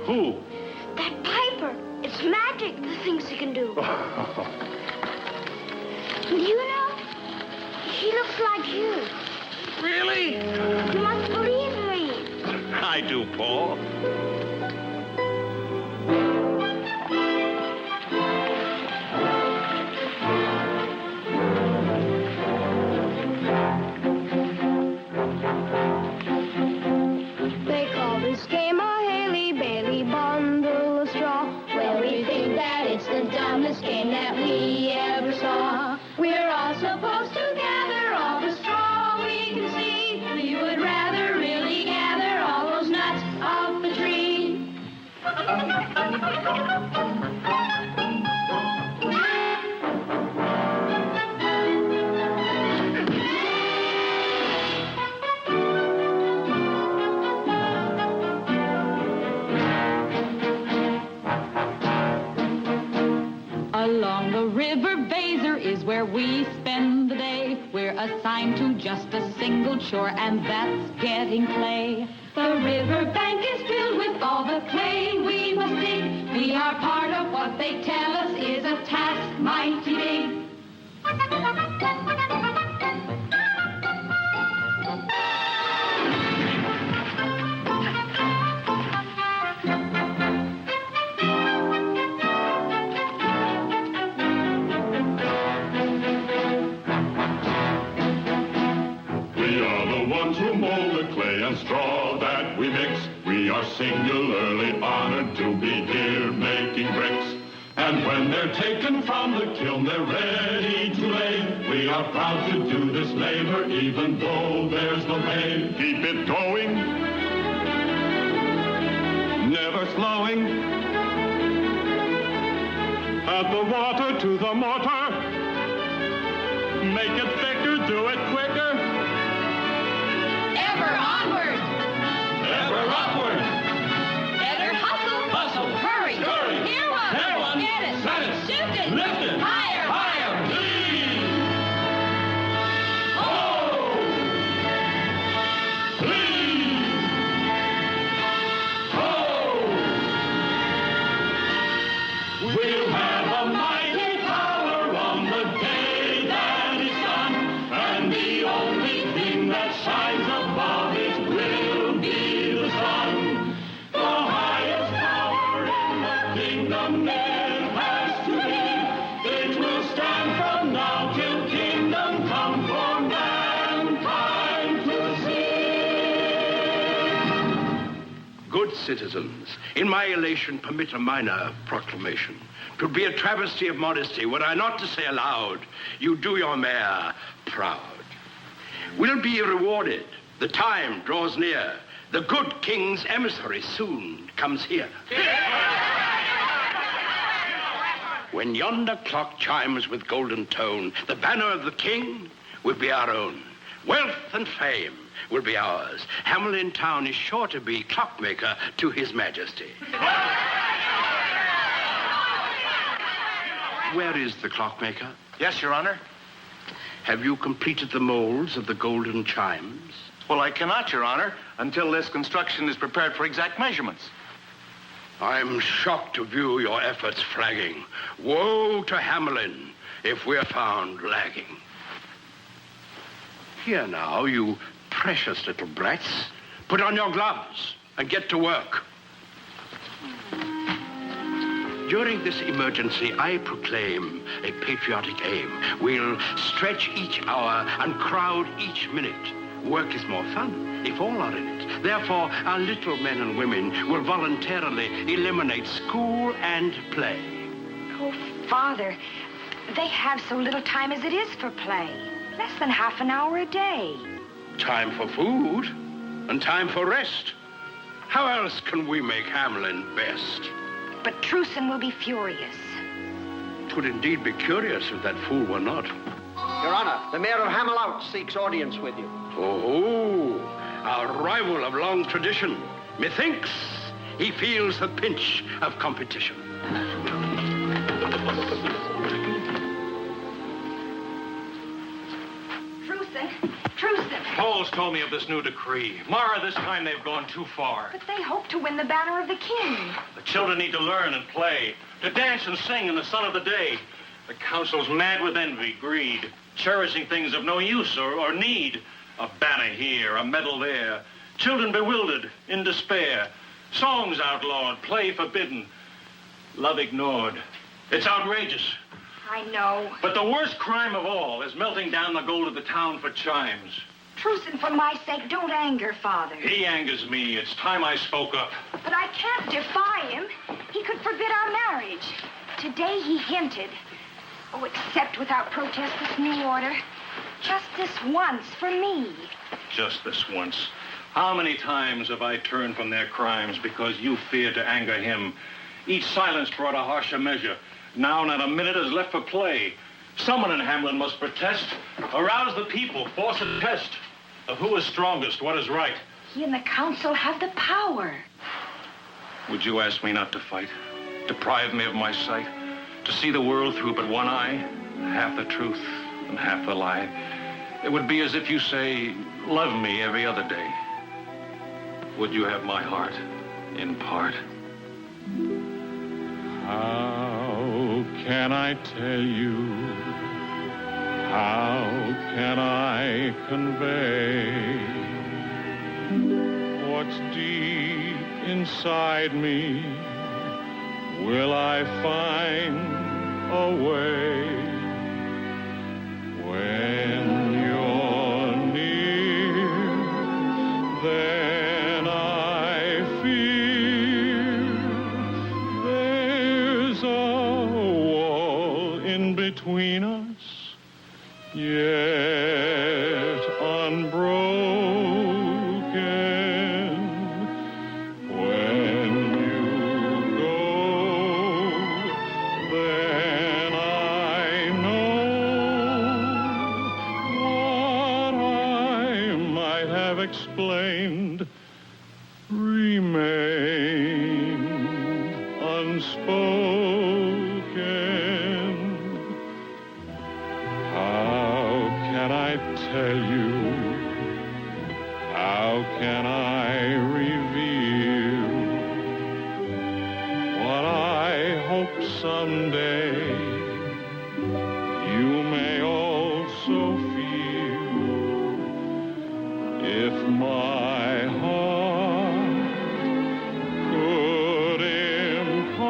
Who? That piper. It's magic, the things he can do. You know, he looks like you. Really? You must believe me. I do, Paul. They call this game a Haley-Bailey bundle of straw. Well, we think that it's the dumbest game that we ever saw. We're all supposed to gather all the straw we can see. We would rather really gather all those nuts off the tree. Along the river Baser is where we spend the day. We're assigned to just a single chore, and that's getting clay. The river bank is filled with all the clay we must dig. We are part of what they tell us is a task mighty big. To mold the clay and straw that we mix. We are singularly honored to be here making bricks. And when they're taken from the kiln, they're ready to lay. We are proud to do this labor, even though there's no pay. Keep it going, never slowing. Add the water to the mortar. Make it thicker, do it quicker. Ever onward! Ever upward! Better hustle! Hustle! Hurry! Hurry! Hear one! Hear one! Get it! Set it! Shoot it! Lift it! Higher! Higher! Please! Oh! Please! Oh! We'll have a mighty power on the day that is done, and the only thing that shines above it will be the sun. The highest power in the kingdom it has to be. It will stand from now till kingdom come for mankind to see. Good citizens, in my elation, permit a minor proclamation. 'Twould be a travesty of modesty were I not to say aloud, you do your mayor proud. We'll be rewarded. The time draws near. The good king's emissary soon comes here. When yonder clock chimes with golden tone, the banner of the king will be our own. Wealth and fame will be ours. Hamelin town is sure to be clockmaker to his majesty. Where is the clockmaker? Yes, Your Honor. Have you completed the molds of the golden chimes? Well, I cannot, Your Honor, until this construction is prepared for exact measurements. I'm shocked to view your efforts flagging. Woe to Hamelin if we're found lagging. Here now, you precious little brats. Put on your gloves and get to work. During this emergency, I proclaim a patriotic aim. We'll stretch each hour and crowd each minute. Work is more fun if all are in it. Therefore, our little men and women will voluntarily eliminate school and play. Oh, Father, they have so little time as it is for play. Less than half an hour a day. Time for food and time for rest. How else can we make Hamelin best? But Truson will be furious. Twould indeed be curious if that fool were not. Your Honor, the mayor of Hamelin seeks audience with you. Oh, our rival of long tradition. Methinks he feels the pinch of competition. Truson! Hold outlaws told me of this new decree. Mara, this time they've gone too far. But they hope to win the banner of the king. The children need to learn and play, to dance and sing in the sun of the day. The council's mad with envy, greed, cherishing things of no use or need. A banner here, a medal there. Children bewildered, in despair. Songs outlawed, play forbidden. Love ignored. It's outrageous. I know. But the worst crime of all is melting down the gold of the town for chimes. Truce, and for my sake, don't anger Father. He angers me. It's time I spoke up. But I can't defy him. He could forbid our marriage. Today he hinted. Oh, accept without protest this new order. Just this once, for me. Just this once. How many times have I turned from their crimes because you feared to anger him? Each silence brought a harsher measure. Now not a minute is left for play. Someone in Hamelin must protest. Arouse the people, force a test of who is strongest, what is right. He and the council have the power. Would you ask me not to fight? Deprive me of my sight? To see the world through but one eye? Half the truth and half the lie. It would be as if you say, love me every other day. Would you have my heart in part? How can I tell you? How can I convey what's deep inside me? Will I find a way when you're near? Then I feel there's a wall in between us, yet unbroken. When you go, then I know what I might have explained remained unspoken. How can I tell you? How can I reveal what I hope someday you may also feel? If my heart could impart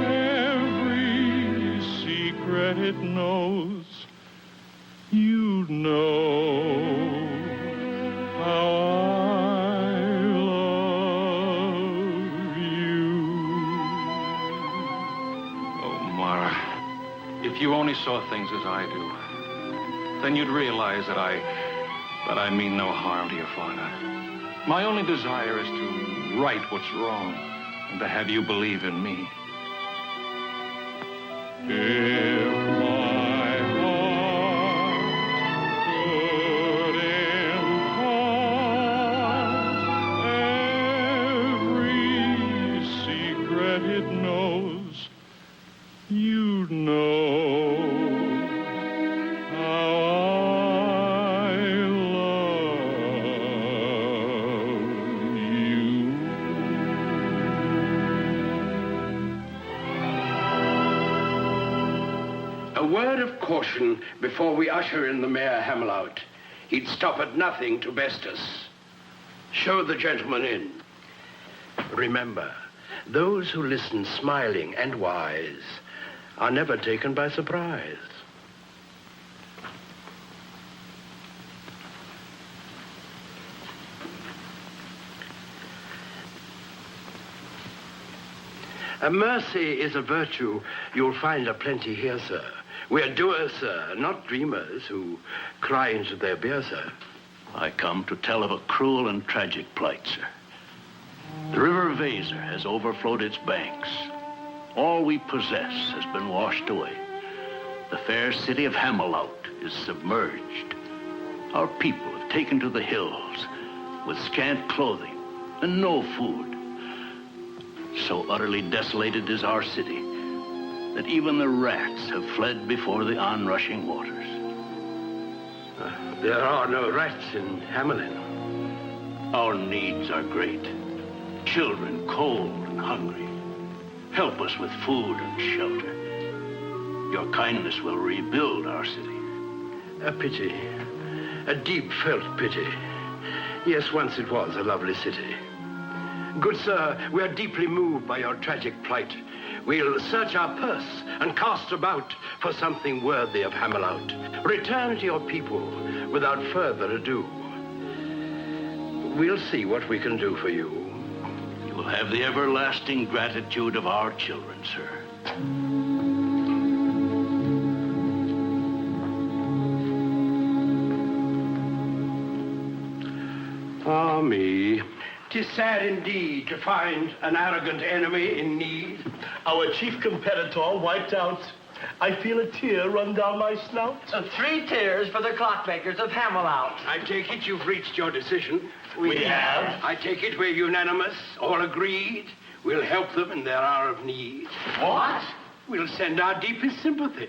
every secret it knows, you'd know how I love you. Oh, Mara, if you only saw things as I do, then you'd realize that I mean no harm to your father. My only desire is to right what's wrong and to have you believe in me. If my heart could impart every secret it knows, you'd know how I love you. A word of caution before we usher in the Mayor Hamelin. He'd stop at nothing to best us. Show the gentleman in. Remember, those who listen smiling and wise are never taken by surprise. Mercy is a virtue you'll find aplenty here, sir. We're doers, sir, not dreamers who cry into their beer, sir. I come to tell of a cruel and tragic plight, sir. The river Weser has overflowed its banks. All we possess has been washed away. The fair city of Hamelin is submerged. Our people have taken to the hills with scant clothing and no food. So utterly desolated is our city that even the rats have fled before the onrushing waters. There are no rats in Hamelin. Our needs are great. Children cold and hungry. Help us with food and shelter. Your kindness will rebuild our city. A pity. A deep-felt pity. Yes, once it was a lovely city. Good sir, we are deeply moved by your tragic plight. We'll search our purse and cast about for something worthy of Hamelin. Return to your people without further ado. We'll see what we can do for you. You will have the everlasting gratitude of our children, sir. Ah, me. 'Tis sad indeed to find an arrogant enemy in need. Our chief competitor wiped out. I feel a tear run down my snout. 3 tears for the clockmakers of Hamelin. I take it you've reached your decision. We have. I take it we're unanimous, all agreed. We'll help them in their hour of need. What? We'll send our deepest sympathy.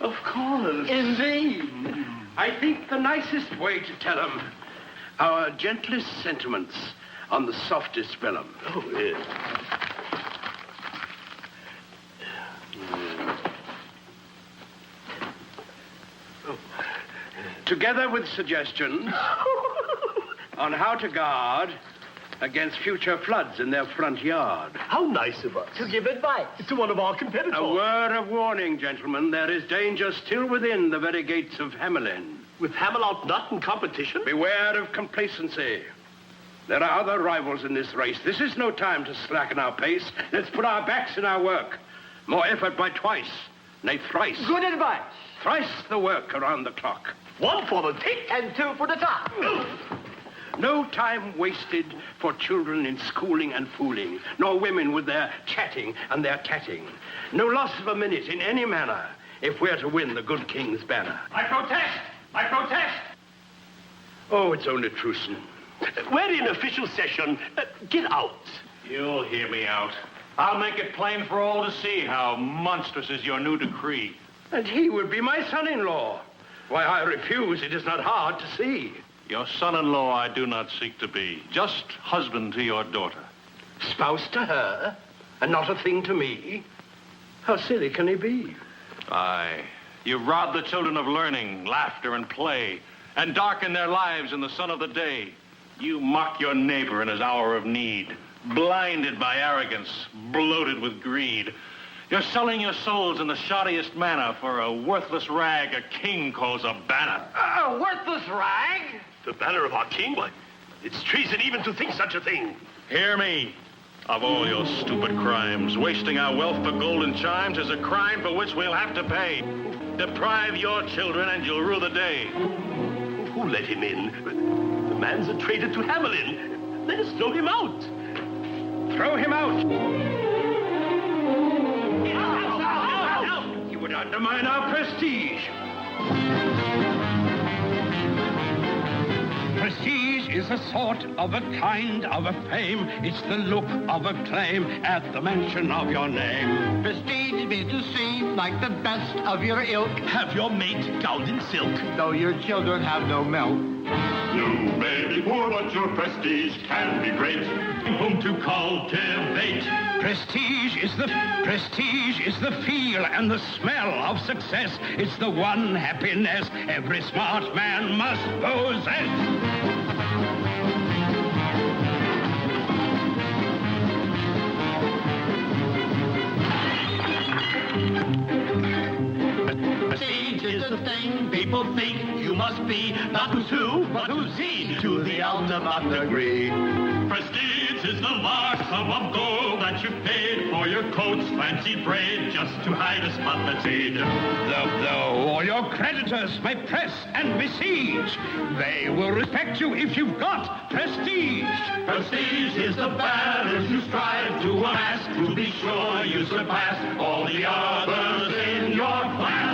Of course. Indeed. I think the nicest way to tell them our gentlest sentiments on the softest vellum. Oh, yes. Together with suggestions on how to guard against future floods in their front yard. How nice of us. To give advice. To one of our competitors. A word of warning, gentlemen. There is danger still within the very gates of Hamelin. With Hamelin not in competition? Beware of complacency. There are other rivals in this race. This is no time to slacken our pace. Let's put our backs in our work. More effort by twice, nay thrice. Good advice. Thrice the work around the clock. 1 for the tick. And 2 for the top. No time wasted for children in schooling and fooling, nor women with their chatting and their tatting. No loss of a minute in any manner if we're to win the good king's banner. I protest! I protest! Oh, it's only Truson. We're in official session. Get out. You'll hear me out. I'll make it plain for all to see how monstrous is your new decree. And he would be my son-in-law. Why, I refuse. It is not hard to see. Your son-in-law I do not seek to be, just husband to your daughter. Spouse to her, and not a thing to me? How silly can he be? Aye. You rob the children of learning, laughter, and play, and darken their lives in the sun of the day. You mock your neighbor in his hour of need, blinded by arrogance, bloated with greed. You're selling your souls in the shoddiest manner for a worthless rag a king calls a banner. A worthless rag? The banner of our king? Why, it's treason even to think such a thing. Hear me. Of all your stupid crimes, wasting our wealth for golden chimes is a crime for which we'll have to pay. Deprive your children and you'll rue the day. Who let him in? The man's a traitor to Hamelin. Let us throw him out. Throw him out! You would undermine our prestige. Prestige is a sort of a kind of a fame. It's the look of a claim at the mention of your name. Prestige be to seem like the best of your ilk. Have your mate gowned in silk. Though your children have no milk. You may be poor, but your prestige can be great. Whom to cultivate. Prestige is the feel and the smell of success. It's the one happiness every smart man must possess. Prestige is the thing people think you must be, not who's who, but who's he, to the ultimate degree. Prestige is the large sum of gold that you paid for your coat's fancy braid just to hide a spot that's made. Though all your creditors may press and besiege, they will respect you if you've got prestige. Prestige is the banners you strive to amass, to be sure you surpass all the others in your class.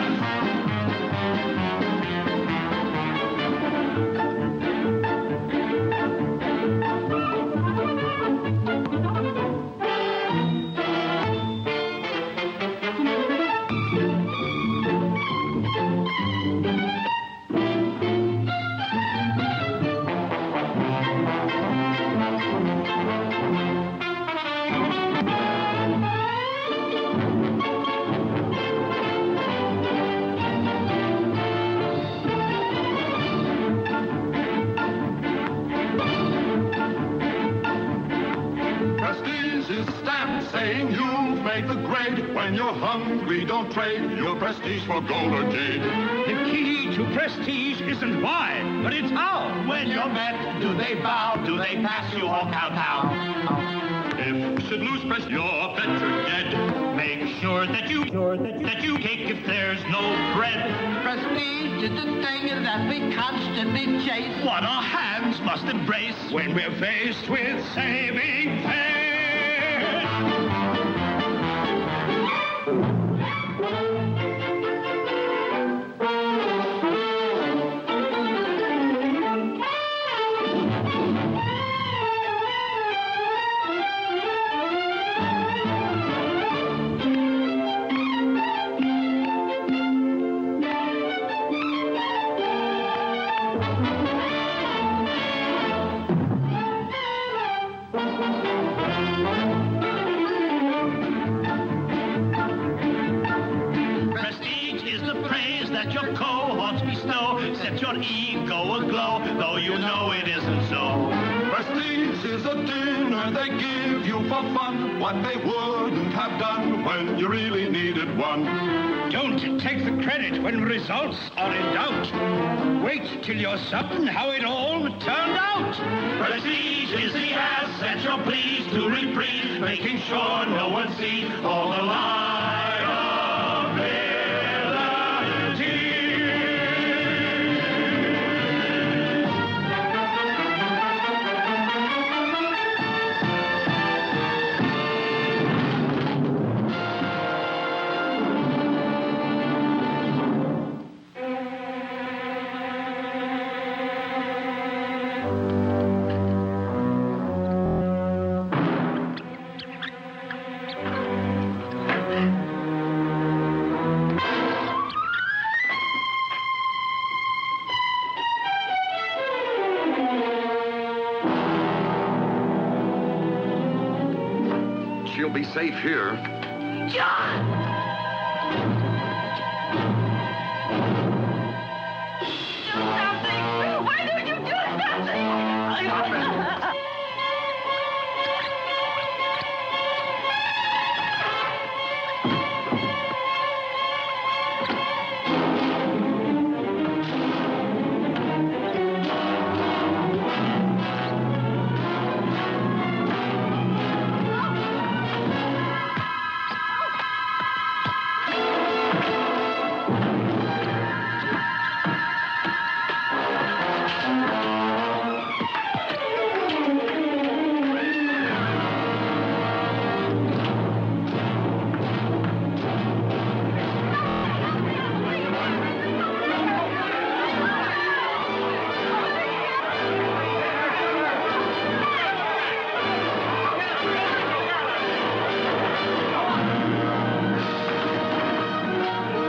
saying you've made the grade. When you're hungry, don't trade your prestige for gold or jade. The key to prestige isn't why, but it's how. When you're met, do they bow? Do they pass you or kowtow? If you should lose prestige, you're better dead. Make sure that you cake if there's no bread. Prestige is the thing that we constantly chase. What our hands must embrace When we're faced with saving faith. Prestige is the praise that your cohorts bestow. Set your ego aglow, though you know it isn't so. Prestige is a dinner they give you for fun. What they wouldn't have done when you really needed one. Don't take the credit when results are in doubt. Wait till you're certain how it all turned out. Prestige is the asset you're pleased to reprieve, making sure no one sees all the liability. She'll be safe here. John! Do something! Why don't you do something?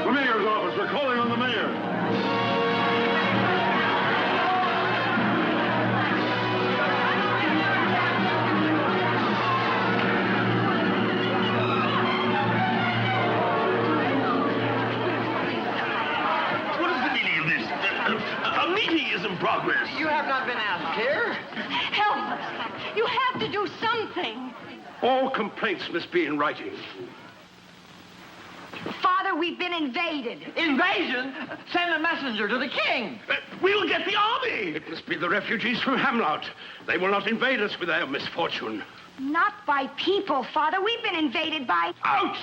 The mayor's office. We're calling on the mayor. What is the meaning of this? A meeting is in progress. You have not been asked here. Help us! You have to do something! All complaints must be in writing. Father, we've been invaded. Invasion? Send a messenger to the king. We'll get the army. It must be the refugees from Hamelin. They will not invade us with their misfortune. Not by people, Father. We've been invaded by... Out!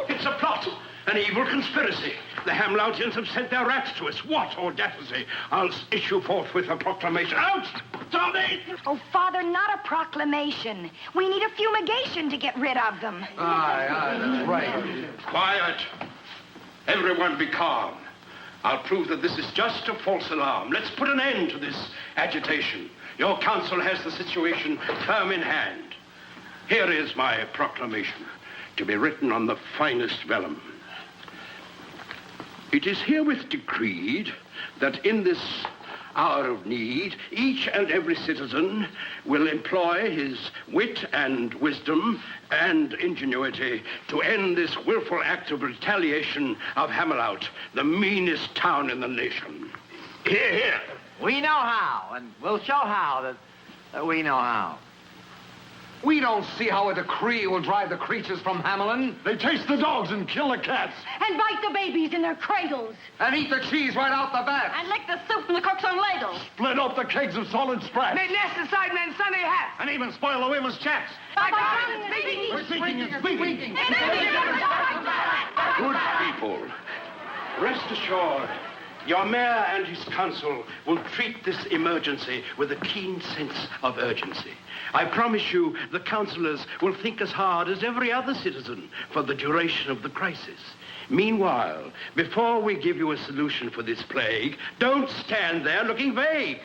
It's a plot, an evil conspiracy. The Hamloutians have sent their rats to us. What audacity! I'll issue forthwith a proclamation. Out! Tommy! Oh, Father, not a proclamation. We need a fumigation to get rid of them. Aye, that's right. Quiet. Everyone be calm. I'll prove that this is just a false alarm. Let's put an end to this agitation. Your council has the situation firm in hand. Here is my proclamation, to be written on the finest vellum. It is herewith decreed that in this hour of need, each and every citizen will employ his wit and wisdom and ingenuity to end this willful act of retaliation of Hamelin, the meanest town in the nation. Here, here. We know how, and we'll show how that We know how. We don't see how a decree will drive the creatures from Hamelin. They chase the dogs and kill the cats. And bite the babies in their cradles. And eat the cheese right out the bat. And lick the soup from the cook's own ladle. Split up the kegs of solid sprats. Made nest inside men's Sunday hats. And even spoil the women's chaps. We're speaking. Good people, rest assured, your mayor and his council will treat this emergency with a keen sense of urgency. I promise you the councillors will think as hard as every other citizen for the duration of the crisis. Meanwhile, before we give you a solution for this plague, don't stand there looking vague.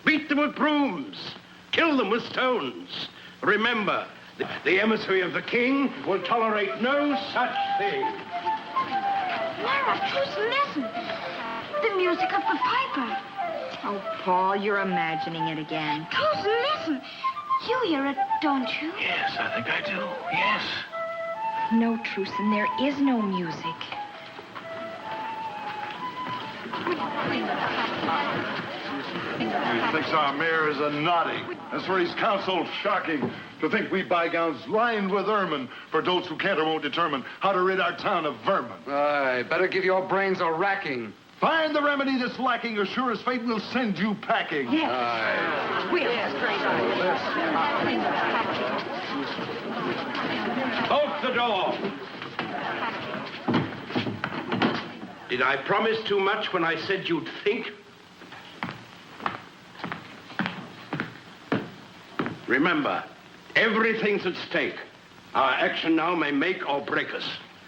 Beat them with brooms. Kill them with stones. Remember, the emissary of the king will tolerate no such thing. Lara, just listen. The music of the piper. Oh, Paul, you're imagining it again. Just listen. You hear it, don't you? Yes, I think I do. Yes. No, Truson, there is no music. He thinks our mayor is a noddy. As for his council, shocking. To think we bygowns lined with ermine for those who can't or won't determine how to rid our town of vermin. Aye, better give your brains a racking. Find the remedy that's lacking, or sure as fate will send you packing. Yes. Bolt the door. Did I promise too much when I said you'd think? Remember, everything's at stake. Our action now may make or break us.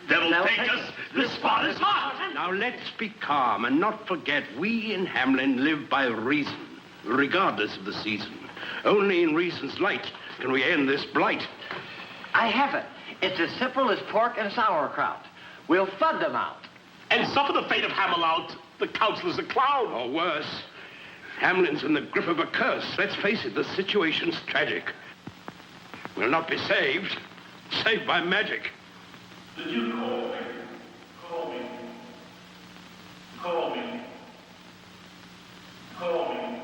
Devil take us. This spot is hot. Now let's be calm and not forget we in Hamelin live by reason, regardless of the season. Only in reason's light can we end this blight. I have it. It's as simple as pork and sauerkraut. We'll flood them out. And suffer the fate of Hamelin, the councilors a clown. Or worse, Hamelin's in the grip of a curse. Let's face it, the situation's tragic. We'll not be saved by magic. Did you call me? Call me. Call me. Call me.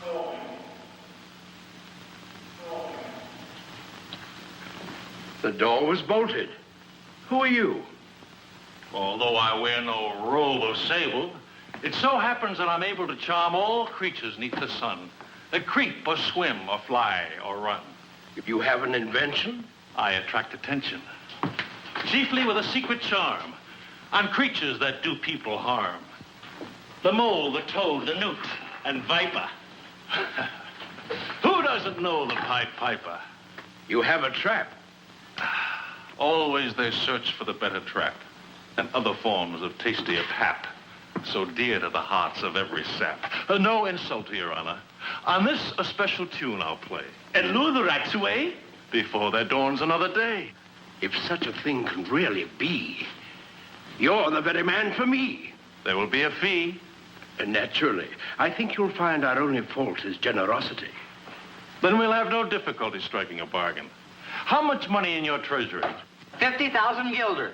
Call me. Call me. The door was bolted. Who are you? Although I wear no robe of sable, it so happens that I'm able to charm all creatures neath the sun that creep or swim or fly or run. If you have an invention? I attract attention, chiefly with a secret charm on creatures that do people harm. The mole, the toad, the newt, and viper. Who doesn't know the Pied Piper? You have a trap. Always they search for the better trap and other forms of tastier pap, so dear to the hearts of every sap. No insult to your honor. On this a special tune I'll play and lure the rats away before there dawns another day. If such a thing can really be, you're the very man for me. There will be a fee. Naturally. I think you'll find our only fault is generosity. Then we'll have no difficulty striking a bargain. How much money in your treasury? 50,000 guilders.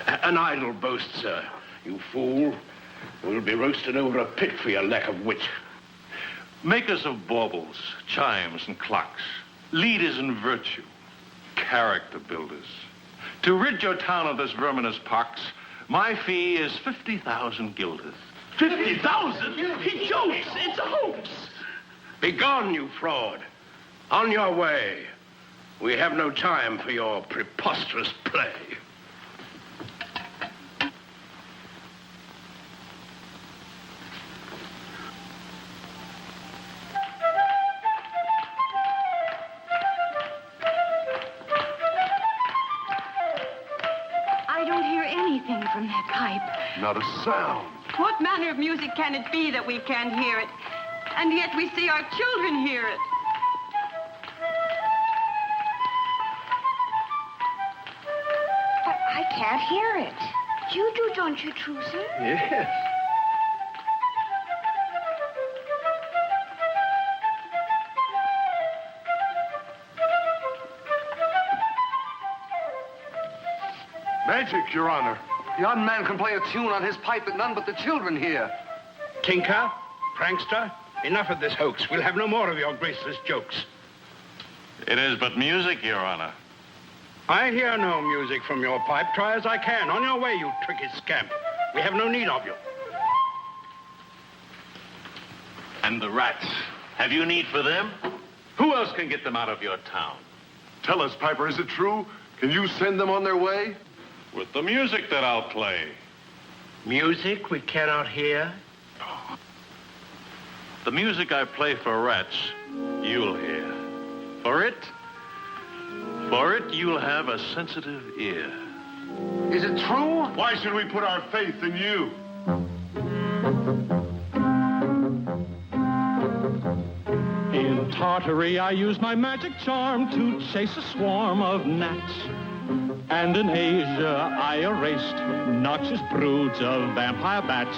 An idle boast, sir. You fool. We'll be roasted over a pit for your lack of wit. Makers of baubles, chimes, and clocks, leaders in virtue, character builders. To rid your town of this verminous pox, my fee is 50,000 guilders. 50,000? He jokes. It's a hoax. Begone, you fraud. On your way. We have no time for your preposterous play. From that pipe. Not a sound. What manner of music can it be that we can't hear it? And yet we see our children hear it. But I can't hear it. You do, don't you, Truson? Yes. Magic, Your Honor. The young man can play a tune on his pipe that none but the children hear. Tinker, prankster, enough of this hoax. We'll have no more of your graceless jokes. It is but music, Your Honor. I hear no music from your pipe. Try as I can. On your way, you tricky scamp. We have no need of you. And the rats. Have you need for them? Who else can get them out of your town? Tell us, Piper, is it true? Can you send them on their way? With the music that I'll play. Music we cannot hear? The music I play for rats, you'll hear. For it, you'll have a sensitive ear. Is it true? Why should we put our faith in you? In Tartary, I use my magic charm to chase a swarm of gnats. And in Asia, I erased noxious broods of vampire bats.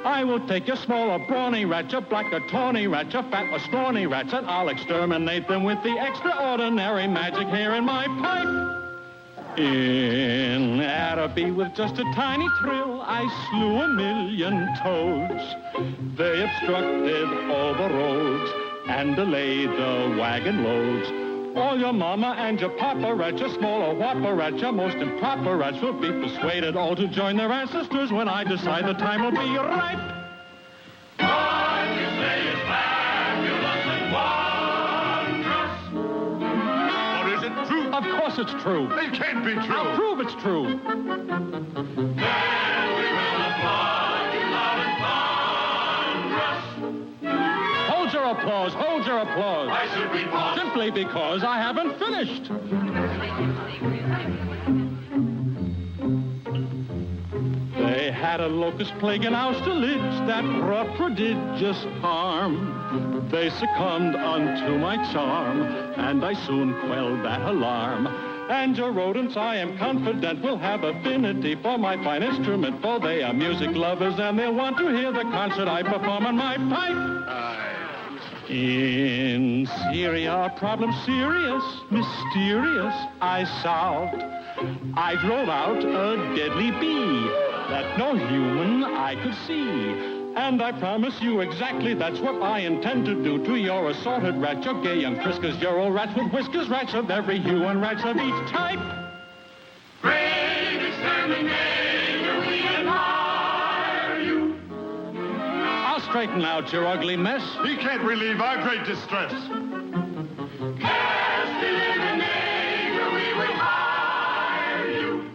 I will take your small or brawny rat, your black or tawny rat, your fat or scrawny rats, and I'll exterminate them with the extraordinary magic here in my pipe. In Araby, with just a tiny thrill, I slew 1,000,000 toads. They obstructed all the roads and delayed the wagon loads. All your mama and your papa rats, your small or whopper rats, your most improper rats will be persuaded all to join their ancestors when I decide the time will be ripe. What you say is fabulous and wondrous. Or is it true? Of course it's true. It can't be true. I'll prove it's true. Then we will applaud you loud and thunderous. Hold your applause, hold your applause. Why should we pause? Simply because I haven't finished. They had a locust plague in Austerlitz that brought prodigious harm. They succumbed unto my charm, and I soon quelled that alarm. And your rodents, I am confident, will have affinity for my fine instrument, for they are music lovers, and they'll want to hear the concert I perform on my pipe. In Syria, a problem serious, mysterious, I solved. I drove out a deadly bee that no human I could see. And I promise you exactly that's what I intend to do to your assorted rat, your gay young friskers, your old rats with whiskers, rats of every hue and rats of each type. Great exterminator, we admire you. I'll straighten out your ugly mess. He can't relieve our great distress. As eliminator, we will hire you.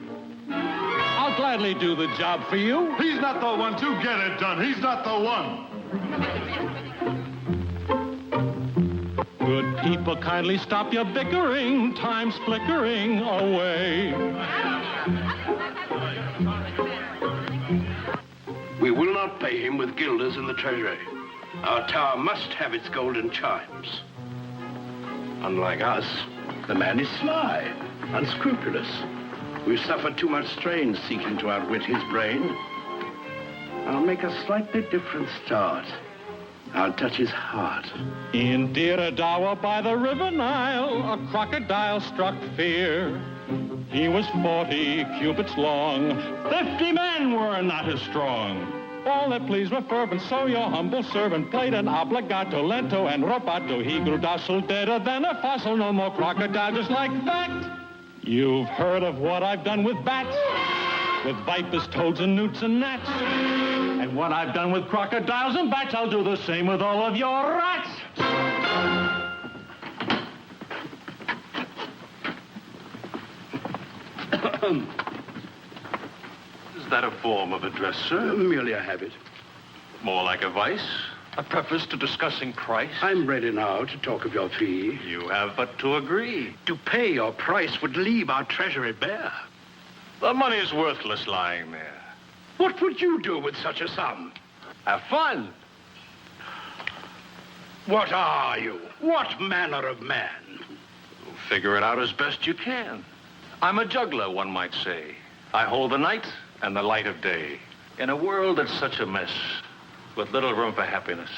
I'll gladly do the job for you. He's not the one to get it done. He's not the one. Good people, kindly stop your bickering. Time's flickering away. We will not pay him with guilders in the treasury. Our tower must have its golden chimes. Unlike us, the man is sly, unscrupulous. We've suffered too much strain seeking to outwit his brain. I'll make a slightly different start. I'll touch his heart. In Diradawa by the river Nile, a crocodile struck fear. He was 40 cubits long. 50 men were not as strong. All that pleased were fervent, so your humble servant played an obligato, lento, and rubato. He grew docile, deader than a fossil, no more crocodile, just like that. You've heard of what I've done with bats, with vipers, toads, and newts, and gnats. And what I've done with crocodiles and bats, I'll do the same with all of your rats. Is that a form of address, sir? Merely a habit. More like a vice? A preface to discussing price? I'm ready now to talk of your fee. You have but to agree. To pay your price would leave our treasury bare. The money's worthless lying there. What would you do with such a sum? Have fun. What are you? What manner of man? Figure it out as best you can. I'm a juggler, one might say. I hold the night and the light of day. In a world that's such a mess, with little room for happiness,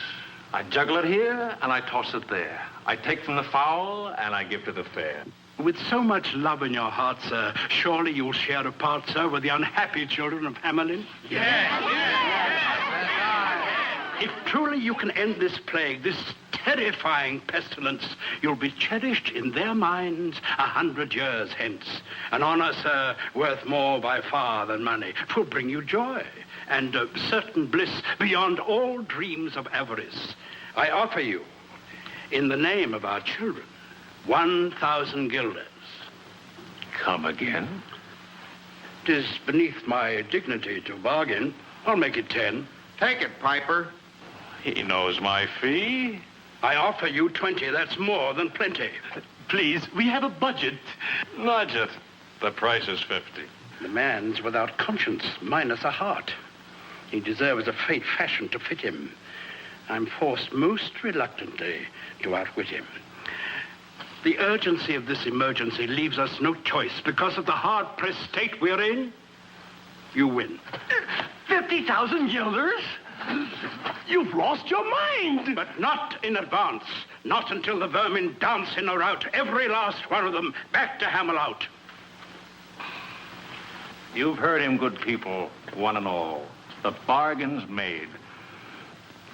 I juggle it here and I toss it there. I take from the foul and I give to the fair. With so much love in your heart, sir, surely you'll share a part, sir, with the unhappy children of Hamelin? Yes, yes. If truly you can end this plague, this terrifying pestilence, you'll be cherished in their minds 100 years hence. An honor, sir, worth more by far than money. 'Twill bring you joy and certain bliss beyond all dreams of avarice. I offer you, in the name of our children, 1,000 guilders. Come again? 'Tis beneath my dignity to bargain. I'll make it 10. Take it, Piper. He knows my fee. I offer you 20. That's more than plenty. Please, we have a budget. Nudge it. The price is 50. The man's without conscience, minus a heart. He deserves a fate fashioned to fit him. I'm forced most reluctantly to outwit him. The urgency of this emergency leaves us no choice. Because of the hard-pressed state we're in, you win. 50,000 guilders? You've lost your mind! But not in advance. Not until the vermin dance in a rout. Every last one of them back to Hamelin. You've heard him, good people, one and all. The bargain's made.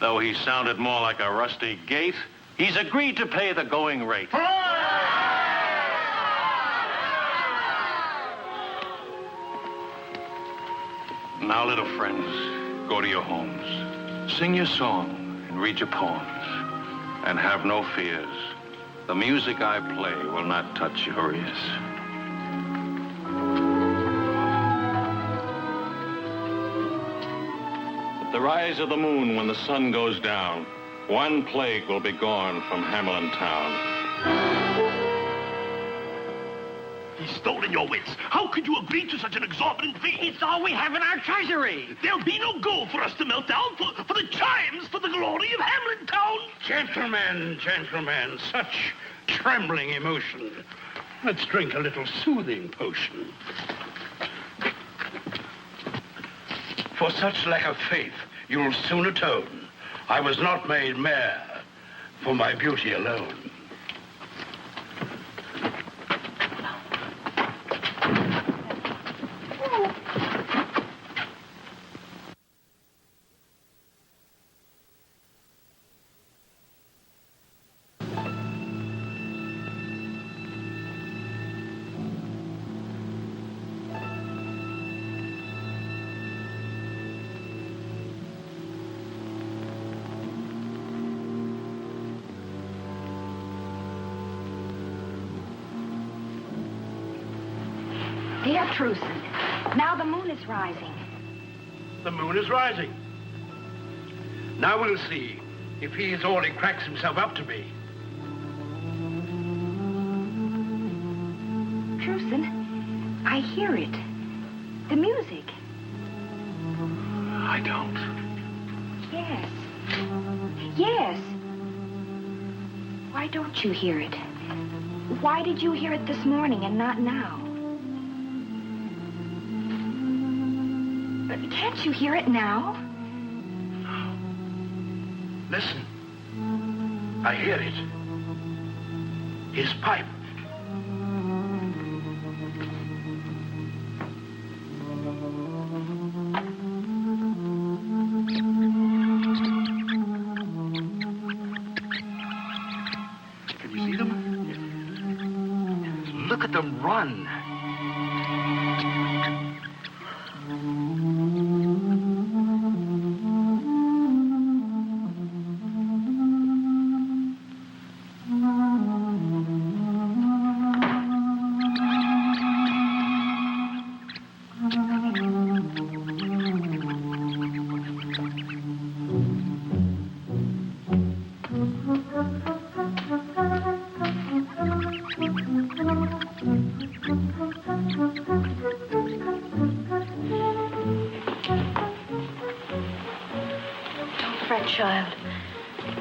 Though he sounded more like a rusty gate, he's agreed to pay the going rate. Now, little friends, go to your homes. Sing your song and read your poems. And have no fears. The music I play will not touch your ears. At the rise of the moon, when the sun goes down, one plague will be gone from Hamelin town. He's stolen your wits. How could you agree to such an exorbitant fee? It's all we have in our treasury. There'll be no gold for us to melt down for the chimes, for the glory of Hamelin town. Gentlemen, gentlemen, such trembling emotion. Let's drink a little soothing potion. For such lack of faith, you'll soon atone. I was not made mayor for my beauty alone. Dear Truson, now the moon is rising. The moon is rising. Now we'll see if he is all he cracks himself up to be. Truson, I hear it. The music. I don't. Yes. Yes. Why don't you hear it? Why did you hear it this morning and not now? Can't you hear it now? Listen. I hear it. His pipe. Can you see them? Look at them run. Child,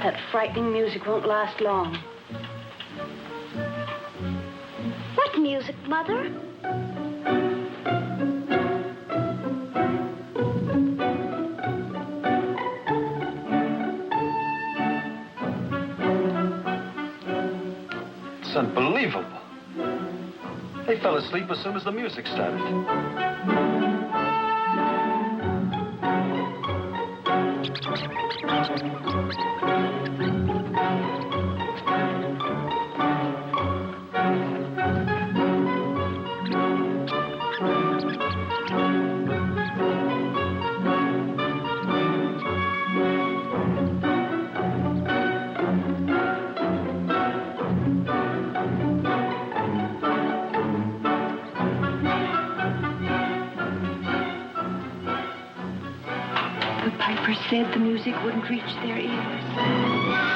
that frightening music won't last long. What music, Mother? It's unbelievable. They fell asleep as soon as the music started. piper said the music wouldn't reach their ears.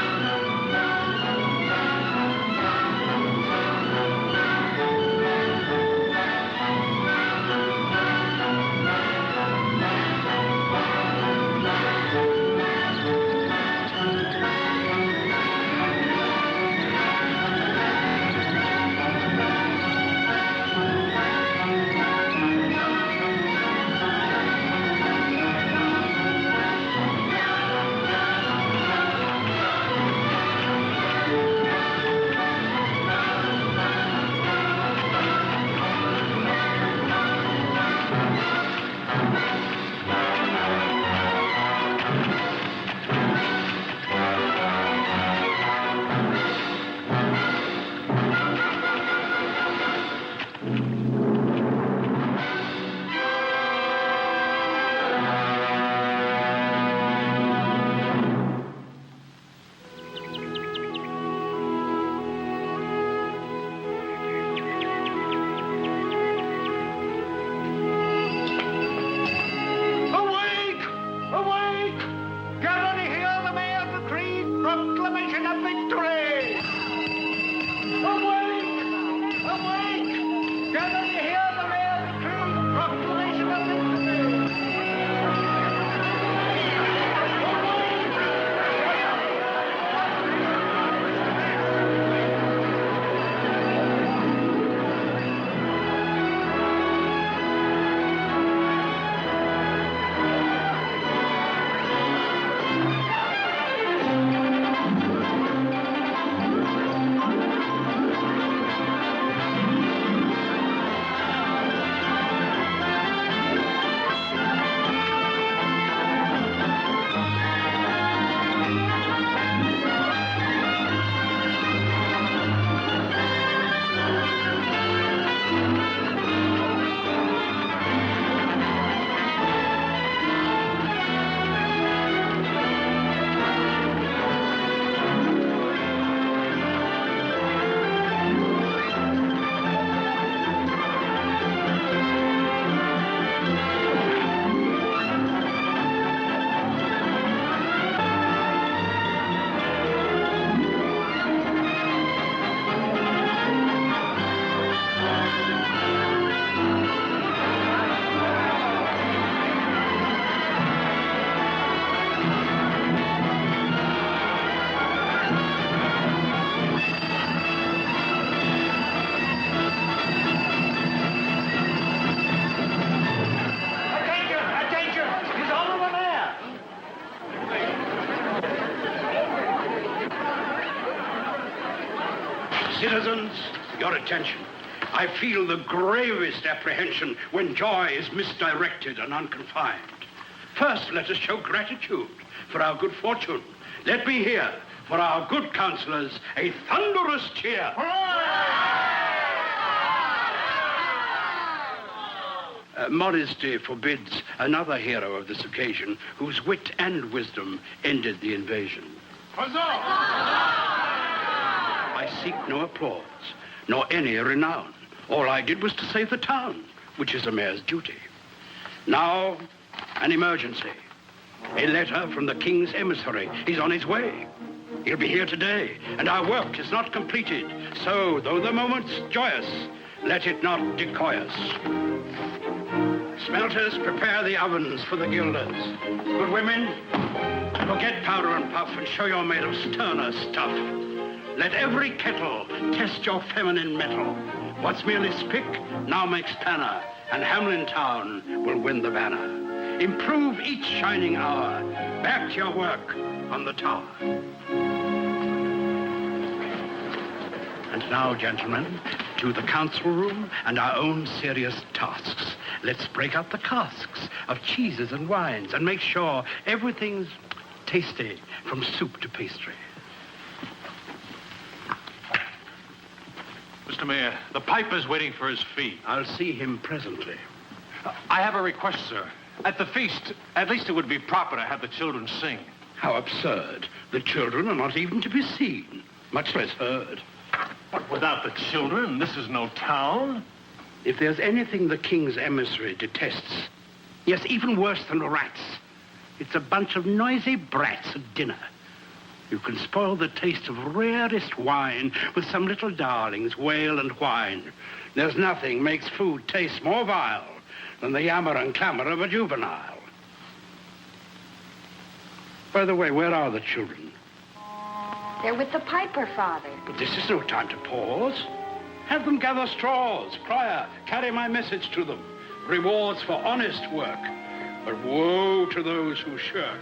Citizens, your attention. I feel the gravest apprehension when joy is misdirected and unconfined. First, let us show gratitude for our good fortune. Let me hear, for our good counselors, a thunderous cheer. Modesty forbids another hero of this occasion whose wit and wisdom ended the invasion. I seek no applause, nor any renown. All I did was to save the town, which is a mayor's duty. Now, an emergency. A letter from the king's emissary. He's on his way. He'll be here today, and our work is not completed. So, though the moment's joyous, let it not decoy us. Smelters, prepare the ovens for the gilders. Good women, forget powder and puff and show you're made of sterner stuff. Let every kettle test your feminine mettle. What's merely spick now makes panna, and Hamelin town will win the banner. Improve each shining hour. Back to your work on the tower. And now, gentlemen, to the council room and our own serious tasks. Let's break out the casks of cheeses and wines and make sure everything's tasty from soup to pastry. Mr. Mayor, the piper's waiting for his fee. I'll see him presently. I have a request, sir. At the feast, at least it would be proper to have the children sing. How absurd. The children are not even to be seen, much less heard. But without the children, this is no town. If there's anything the king's emissary detests, yes, even worse than rats, It's a bunch of noisy brats at dinner. You can spoil the taste of rarest wine with some little darlings wail and whine. There's nothing makes food taste more vile than the yammer and clamor of a juvenile. By the way, where are the children? They're with the piper, Father. But this is no time to pause. Have them gather straws. Crier, carry my message to them. Rewards for honest work, but woe to those who shirk.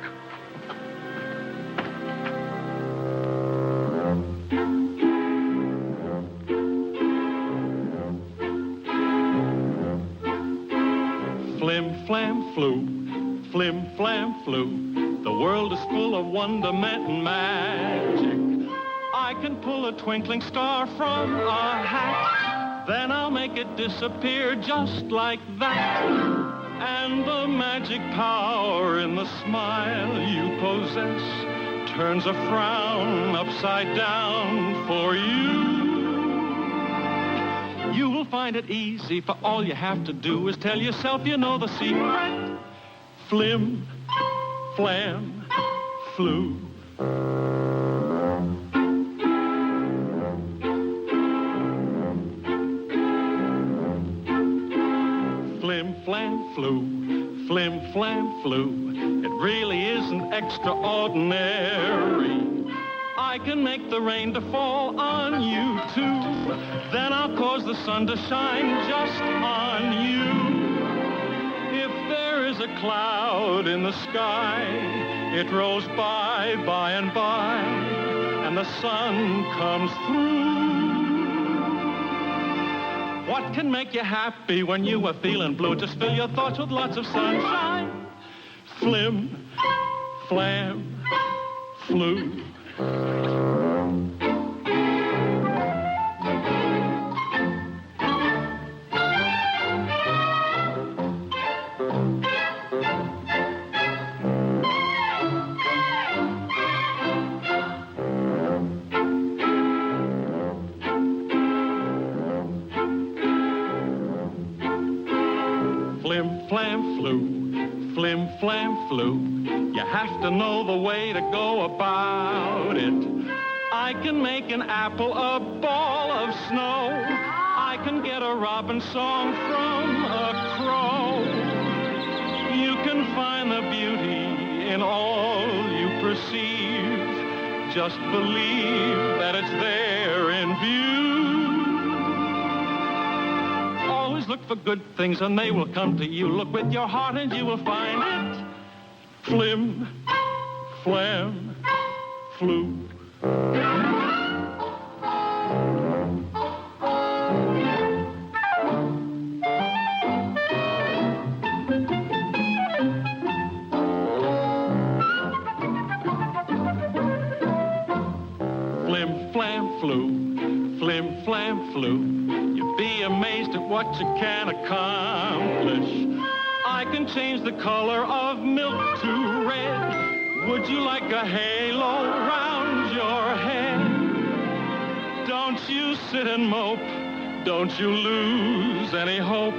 Flim, flam, flu, flim, flam, flu. The world is full of wonderment and magic. I can pull a twinkling star from a hat, then I'll make it disappear just like that. And the magic power in the smile you possess turns a frown upside down for you. You will find it easy, for all you have to do is tell yourself you know the secret. Flim, flam, flu. Flim, flam, flu, flim, flam, flu. It really isn't extraordinary. I can make the rain to fall on you, too. Then I'll cause the sun to shine just on you. If there is a cloud in the sky, it rolls by and by, and the sun comes through. What can make you happy when you are feeling blue? Just fill your thoughts with lots of sunshine. Flim, flam, flu. Flim, flam, flu, flim, flam, flu. You have to know the way to go about it. I can make an apple a ball of snow. I can get a robin song from a crow. You can find the beauty in all you perceive. Just believe that it's there in view. Always look for good things and they will come to you. Look with your heart and you will find it. Flim, flam, flu. Flim, flam, flu, flim, flam, flu. You'd be amazed at what you can accomplish. I can change the color of milk to red. Would you like a halo round your head? Don't you sit and mope. Don't you lose any hope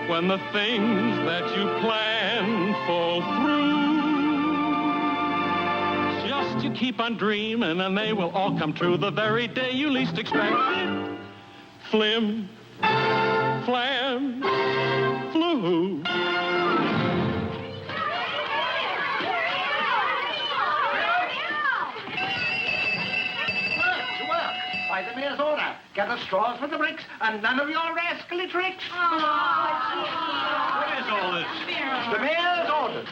when the things that you plan fall through. Just you keep on dreaming and they will all come true the very day you least expect it. Flim, flam, flu. By the mayor's order, gather straws for the bricks and none of your rascally tricks. What is all this? The mayor's orders.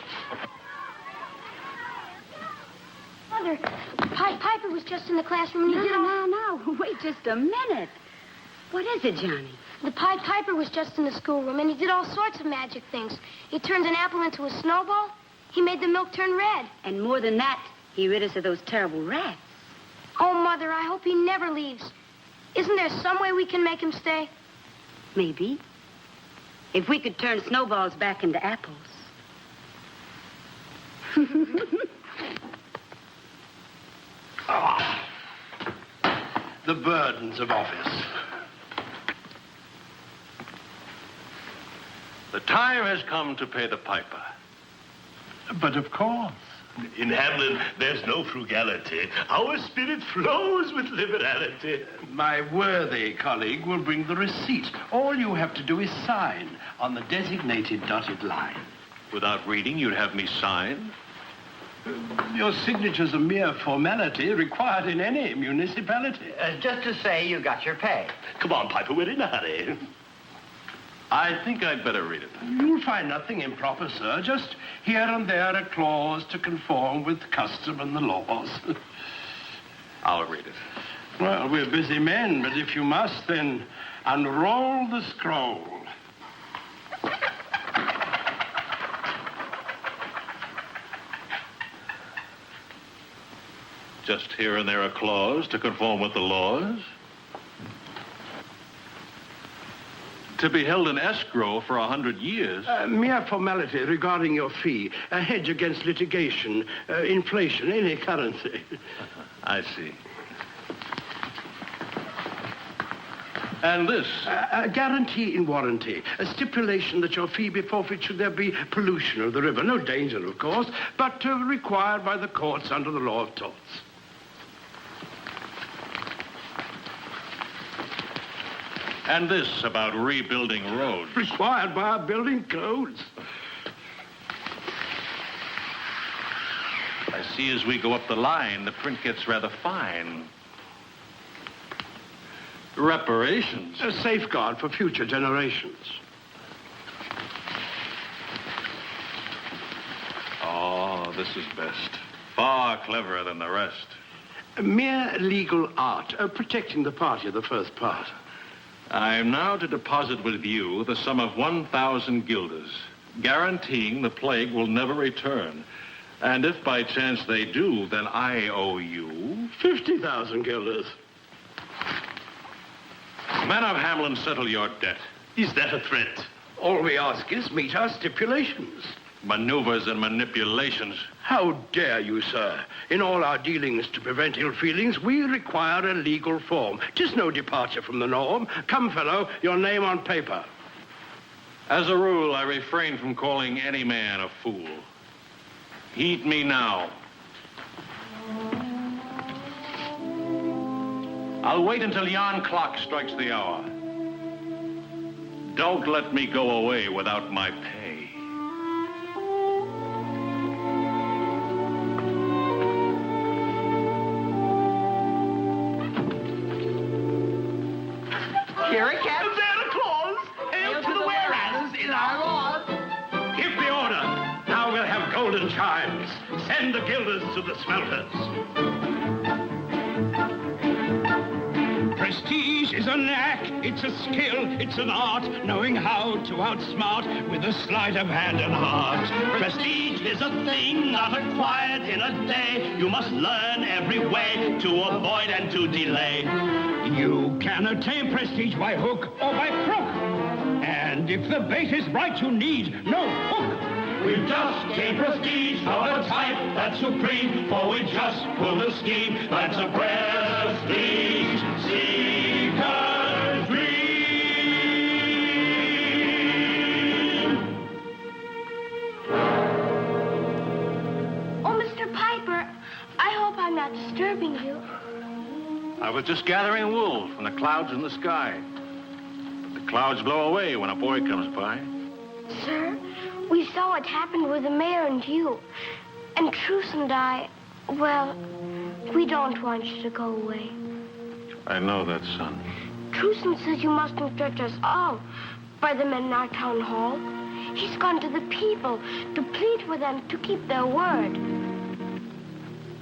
Mother, Piper was just in the classroom and he did all... No. Wait just a minute. What is it, Johnny? The Pied Piper was just in the schoolroom, and he did all sorts of magic things. He turned an apple into a snowball. He made the milk turn red. And more than that, he rid us of those terrible rats. Oh, Mother, I hope he never leaves. Isn't there some way we can make him stay? Maybe. If we could turn snowballs back into apples. The burdens of office. The time has come to pay the piper. But of course. In Hamelin, there's no frugality. Our spirit flows with liberality. My worthy colleague will bring the receipt. All you have to do is sign on the designated dotted line. Without reading, you'd have me sign? Your signature's a mere formality required in any municipality. Just to say you got your pay. Come on, Piper, we're in a hurry. I think I'd better read it. You'll find nothing improper, sir. Just here and there a clause to conform with custom and the laws. I'll read it. Well, we're busy men, but if you must, then unroll the scroll. Just here and there a clause to conform with the laws. To be held in escrow for 100 years. Mere formality regarding your fee. A hedge against litigation, inflation, any currency. I see. And this? A guarantee in warranty. A stipulation that your fee be forfeit should there be pollution of the river. No danger, of course, but required by the courts under the law of torts. And this about rebuilding roads. Required by our building codes. I see as we go up the line, the print gets rather fine. Reparations. A safeguard for future generations. Oh, this is best. Far cleverer than the rest. A mere legal art, protecting the party of the first part. I am now to deposit with you the sum of 1,000 guilders, guaranteeing the plague will never return. And if by chance they do, then I owe you 50,000 guilders. Men of Hamelin, settle your debt. Is that a threat? All we ask is meet our stipulations. Maneuvers and manipulations. How dare you, sir? In all our dealings to prevent ill feelings, we require a legal form. 'Tis no departure from the norm. Come, fellow, your name on paper. As a rule, I refrain from calling any man a fool. Heed me now. I'll wait until yon clock strikes the hour. Don't let me go away without my pay. Here it comes. There a clause. Hail to the whereas in our laws. Give the order. Now we'll have golden chimes. Send the guilders to the smelters. Prestige is a knack, it's a skill, it's an art, knowing how to outsmart with a sleight of hand and heart. Prestige is a thing not acquired in a day. You must learn every way to avoid and to delay. You can attain prestige by hook or by crook. And if the bait is right, you need no hook. We've just gained prestige of a type that's supreme, for we just pulled a scheme that's a prestige seeker's dream. Oh, Mr. Piper, I hope I'm not disturbing you. I was just gathering wool from the clouds in the sky. But the clouds blow away when a boy comes by. Sir, we saw what happened with the mayor and you. And Truce and I, well, we don't want you to go away. I know that, son. Truce says you mustn't judge us all by the men in our town hall. He's gone to the people to plead with them to keep their word.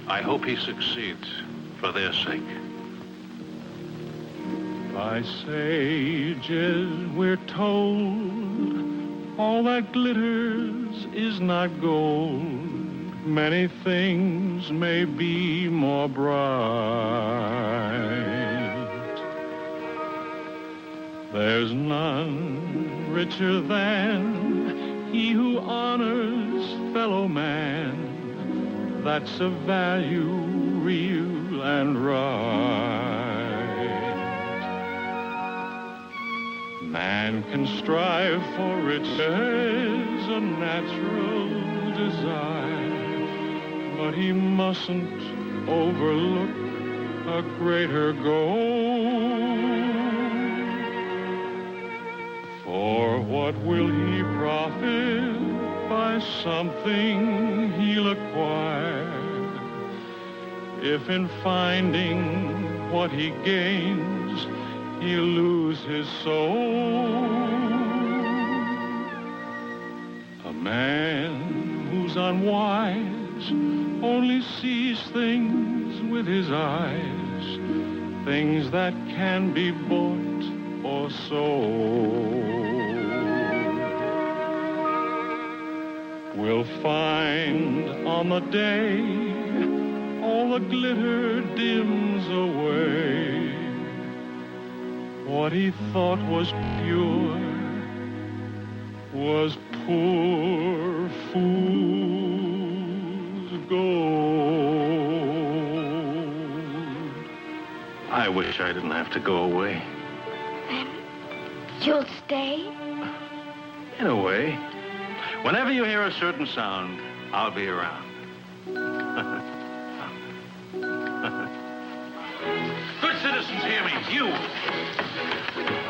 I hope he succeeds for their sake. By sages we're told, all that glitters is not gold. Many things may be more bright. There's none richer than he who honors fellow man. That's a value real and right. Man can strive for riches, a natural desire. But he mustn't overlook a greater goal. For what will he profit by something he'll acquire if in finding what he gains he'll lose his soul? A man who's unwise only sees things with his eyes, things that can be bought or sold. We'll find on the day all the glitter dims away. What he thought was pure was poor fool's gold. I wish I didn't have to go away. You'll stay? In a way. Whenever you hear a certain sound, I'll be around. Good citizens, hear me. You.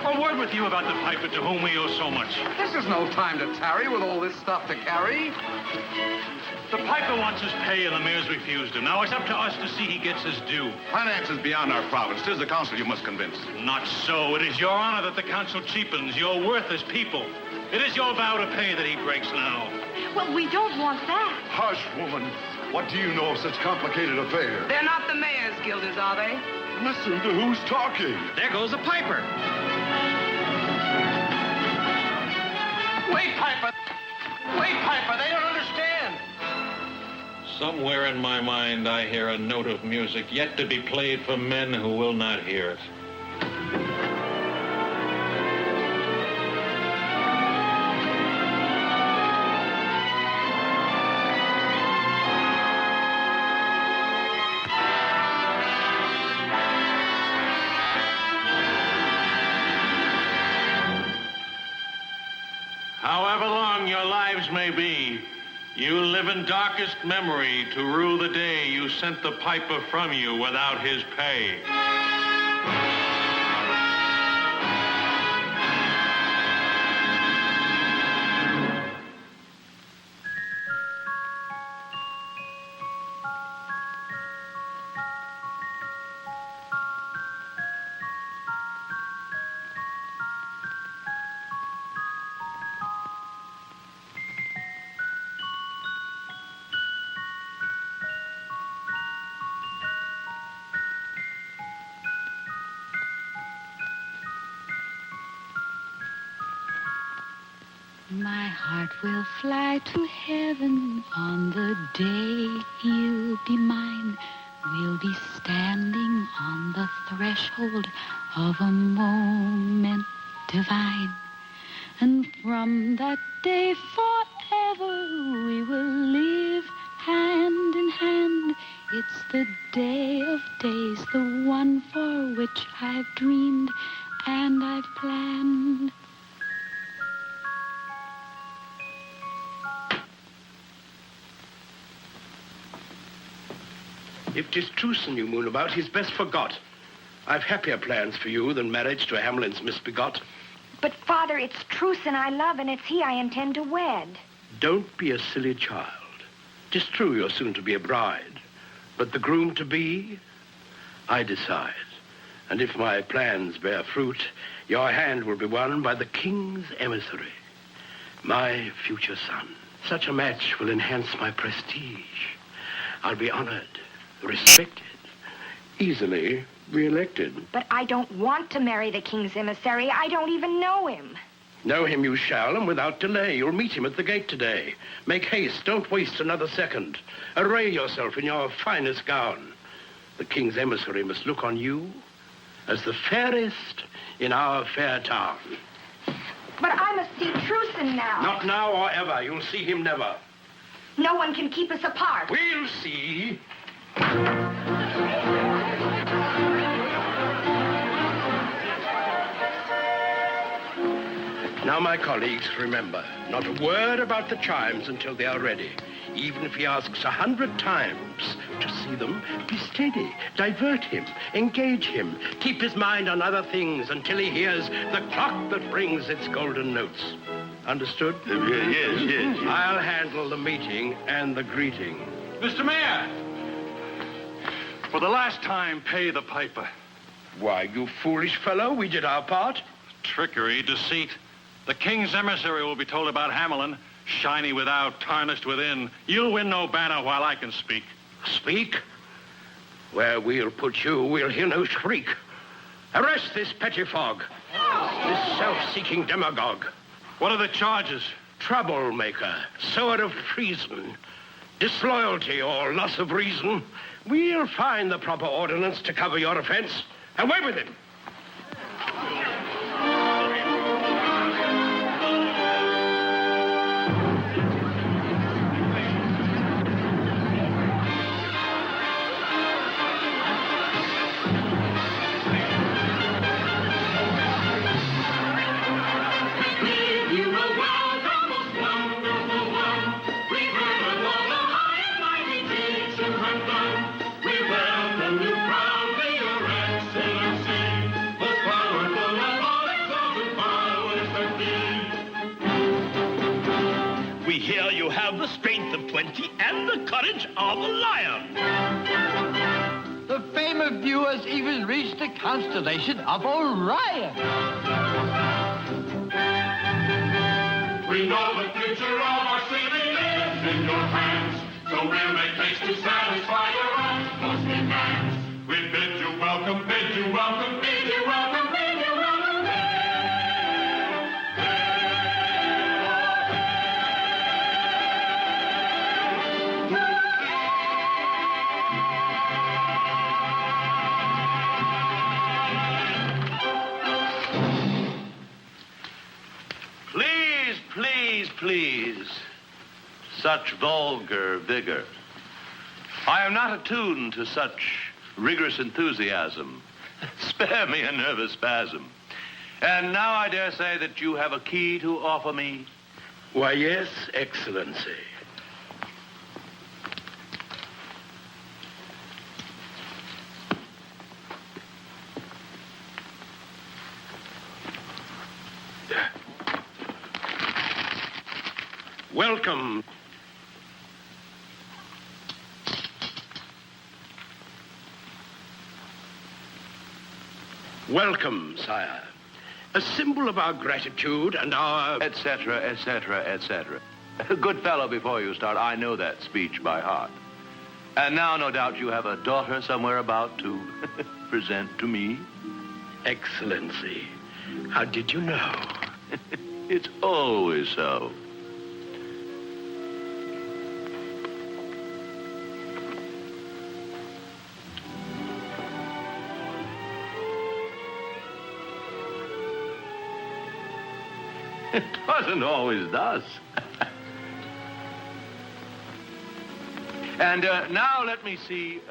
A word with you about the piper to whom we owe so much. This is no time to tarry with all this stuff to carry. The piper wants his pay and the mayor's refused him. Now it's up to us to see he gets his due. Finance is beyond our province. 'Tis the council you must convince. Not so. It is your honor that the council cheapens, your worth as people. It is your vow to pay that he breaks now. Well, we don't want that. Hush, woman. What do you know of such complicated affair? They're not the mayor's guilders, are they? Listen to who's talking. There goes the piper. Wait, Piper! Wait, Piper, they don't understand. Somewhere in my mind, I hear a note of music yet to be played for men who will not hear it. However long your lives may be, you live in darkest memory to rue the day you sent the piper from you without his pay. My heart will fly to heaven on the day you'll be mine. We'll be standing on the threshold of a moment divine. And from that day forever we will live hand in hand. It's the day of days, the one for which I've dreamed and I've planned. If 'tis truce you moon about, he's best forgot. I've happier plans for you than marriage to Hamelin's misbegot. But, Father, it's Truson I love, and it's he I intend to wed. Don't be a silly child. 'Tis true you're soon to be a bride, but the groom-to-be, I decide. And if my plans bear fruit, your hand will be won by the king's emissary, my future son. Such a match will enhance my prestige. I'll be honored, respected, easily re-elected. But I don't want to marry the king's emissary. I don't even know him. Know him you shall, and without delay. You'll meet him at the gate today. Make haste, don't waste another second. Array yourself in your finest gown. The king's emissary must look on you as the fairest in our fair town. But I must see Truson now. Not now or ever. You'll see him never. No one can keep us apart. We'll see. Now, my colleagues, remember, not a word about the chimes until they are ready. Even if he asks 100 times to see them, be steady, divert him, engage him, keep his mind on other things until he hears the clock that rings its golden notes. Understood? Yes. I'll handle the meeting and the greeting. Mr. Mayor! For the last time, pay the piper. Why, you foolish fellow, we did our part. Trickery, deceit. The king's emissary will be told about Hamelin. Shiny without, tarnished within. You'll win no banner while I can speak. Speak? Where we'll put you, we'll hear no shriek. Arrest this pettifog, this self-seeking demagogue. What are the charges? Troublemaker, sower of treason, disloyalty or loss of reason. We'll find the proper ordinance to cover your offense. Away with him. The strength of 20 and the courage of a lion. The fame of you has even reached the constellation of Orion. We know the future of our city is in your hands, so we'll make haste to satisfy your utmost demands. We bid you welcome, bid you welcome, bid you welcome, bid you welcome. Please. Such vulgar vigor. I am not attuned to such rigorous enthusiasm. Spare me a nervous spasm. And now I dare say that you have a key to offer me. Why, yes, Excellency. Welcome. Welcome, sire. A symbol of our gratitude and our... etc., etc., etc. Good fellow, before you start, I know that speech by heart. And now, no doubt, you have a daughter somewhere about to present to me. Excellency, how did you know? It's always so. It wasn't always thus. And now let me see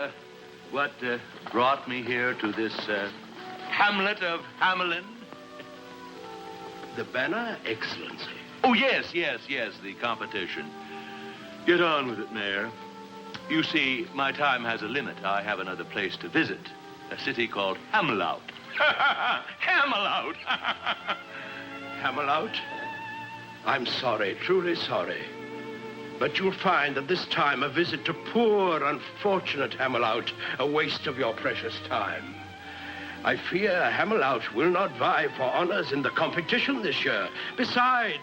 what brought me here to this hamlet of Hamelin. The banner, Excellency. Oh, yes, the competition. Get on with it, Mayor. You see, my time has a limit. I have another place to visit, a city called Hamelout. Hamelout! Hamelout? I'm sorry, truly sorry. But you'll find that this time a visit to poor, unfortunate Hamelout, a waste of your precious time. I fear Hamelout will not vie for honors in the competition this year. Besides,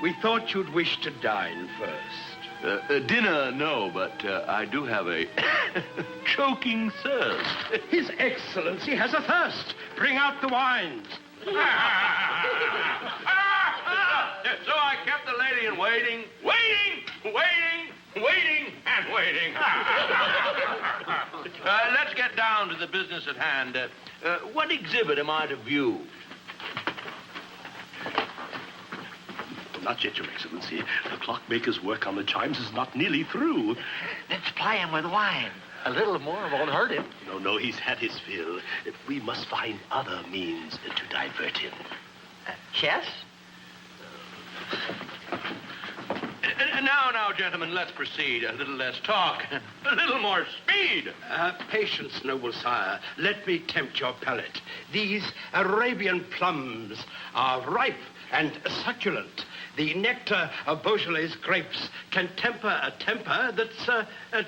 we thought you'd wish to dine first. Dinner, no, but I do have a choking thirst. His Excellency has a thirst. Bring out the wines. So I kept the lady in waiting, and waiting. Let's get down to the business at hand. What exhibit am I to view? Not yet, Your Excellency. The clockmaker's work on the chimes is not nearly through. Let's ply him with wine. A little more won't hurt him. No, he's had his fill. We must find other means to divert him. Chess? Now, gentlemen, let's proceed. A little less talk, a little more speed. Patience, noble sire. Let me tempt your palate. These Arabian plums are ripe and succulent. The nectar of Beaujolais grapes can temper a temper that's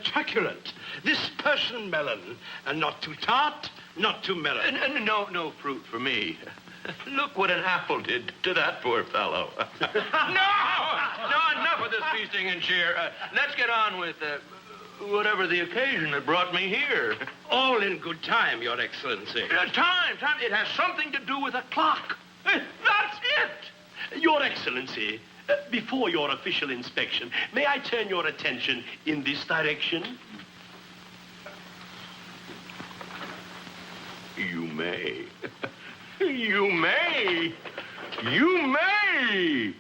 truculent. This Persian melon, not too tart, not too melon. No fruit for me. Look what an apple did to that poor fellow. No, enough of this feasting and cheer. Let's get on with whatever the occasion that brought me here. All in good time, Your Excellency. Time. It has something to do with a clock. That's it. Your Excellency, before your official inspection, may I turn your attention in this direction? You may. You may. You may.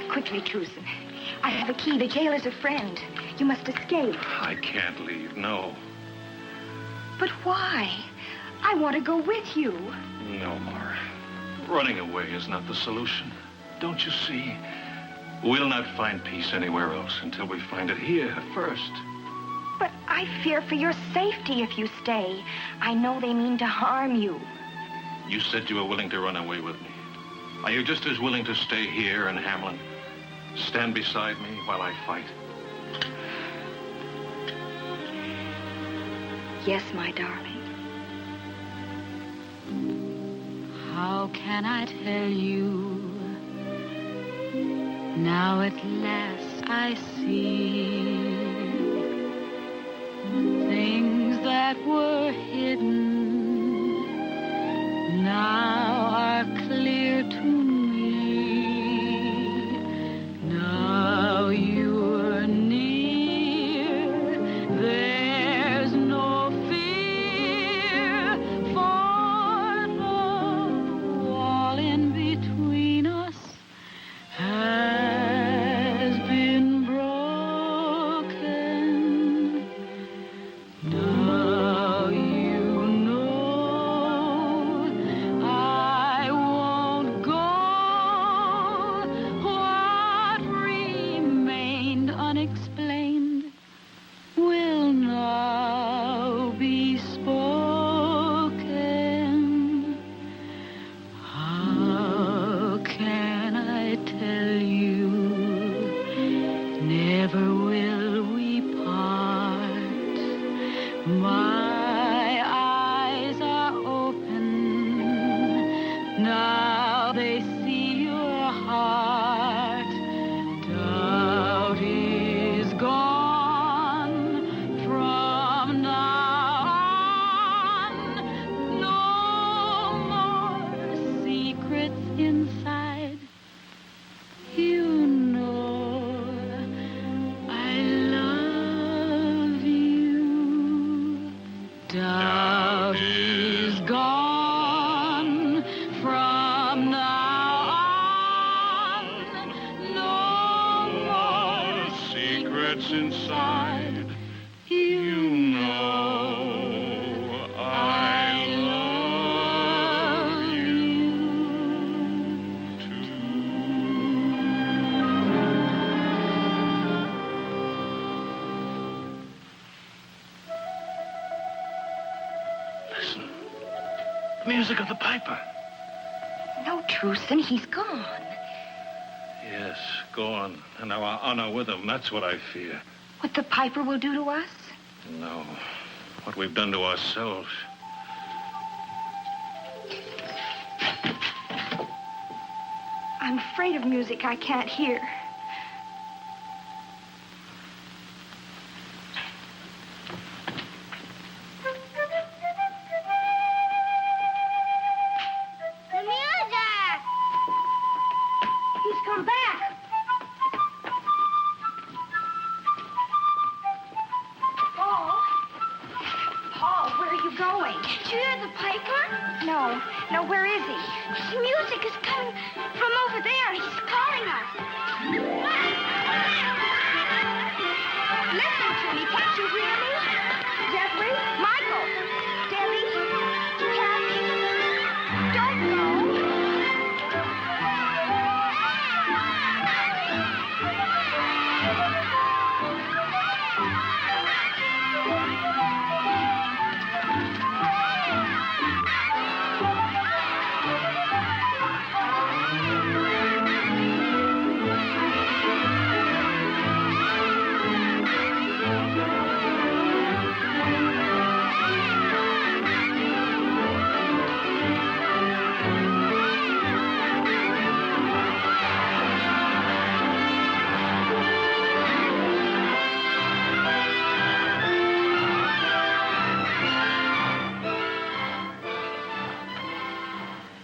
Quickly, Truson. I have a key. The jailer's a friend. You must escape. I can't leave, no. But why? I want to go with you. No, Mara. Running away is not the solution. Don't you see? We'll not find peace anywhere else until we find it here first. But I fear for your safety if you stay. I know they mean to harm you. You said you were willing to run away with me. Are you just as willing to stay here in Hamelin? Stand beside me while I fight? Yes, my darling. How can I tell you? Now at last I see things that were hidden now are clear to me. Now you're near, there's no fear, for the wall in between us has been broken. Now you know I won't go. What remained unexplained will now be spoken. How can I tell you? Never will we part. My eyes are open. Now they see your heart. Doubt is gone from now on. No more secrets inside. You know I love you. Doubt is gone from now on. No more Secrets inside. You know I love you Listen. The music of the piper. No, Truson, he's gone. Yes, gone. And our honor with him. That's what I fear. What the piper will do to us? No. What we've done to ourselves. I'm afraid of music I can't hear. The music! He's come back. Paul? Paul, where are you going? Can't you hear the piper? No. No, where is he? The music is coming from over there. He's calling us. Listen to me. Can't you hear me? Jeffrey? Michael? Debbie? Kathy? Don't go.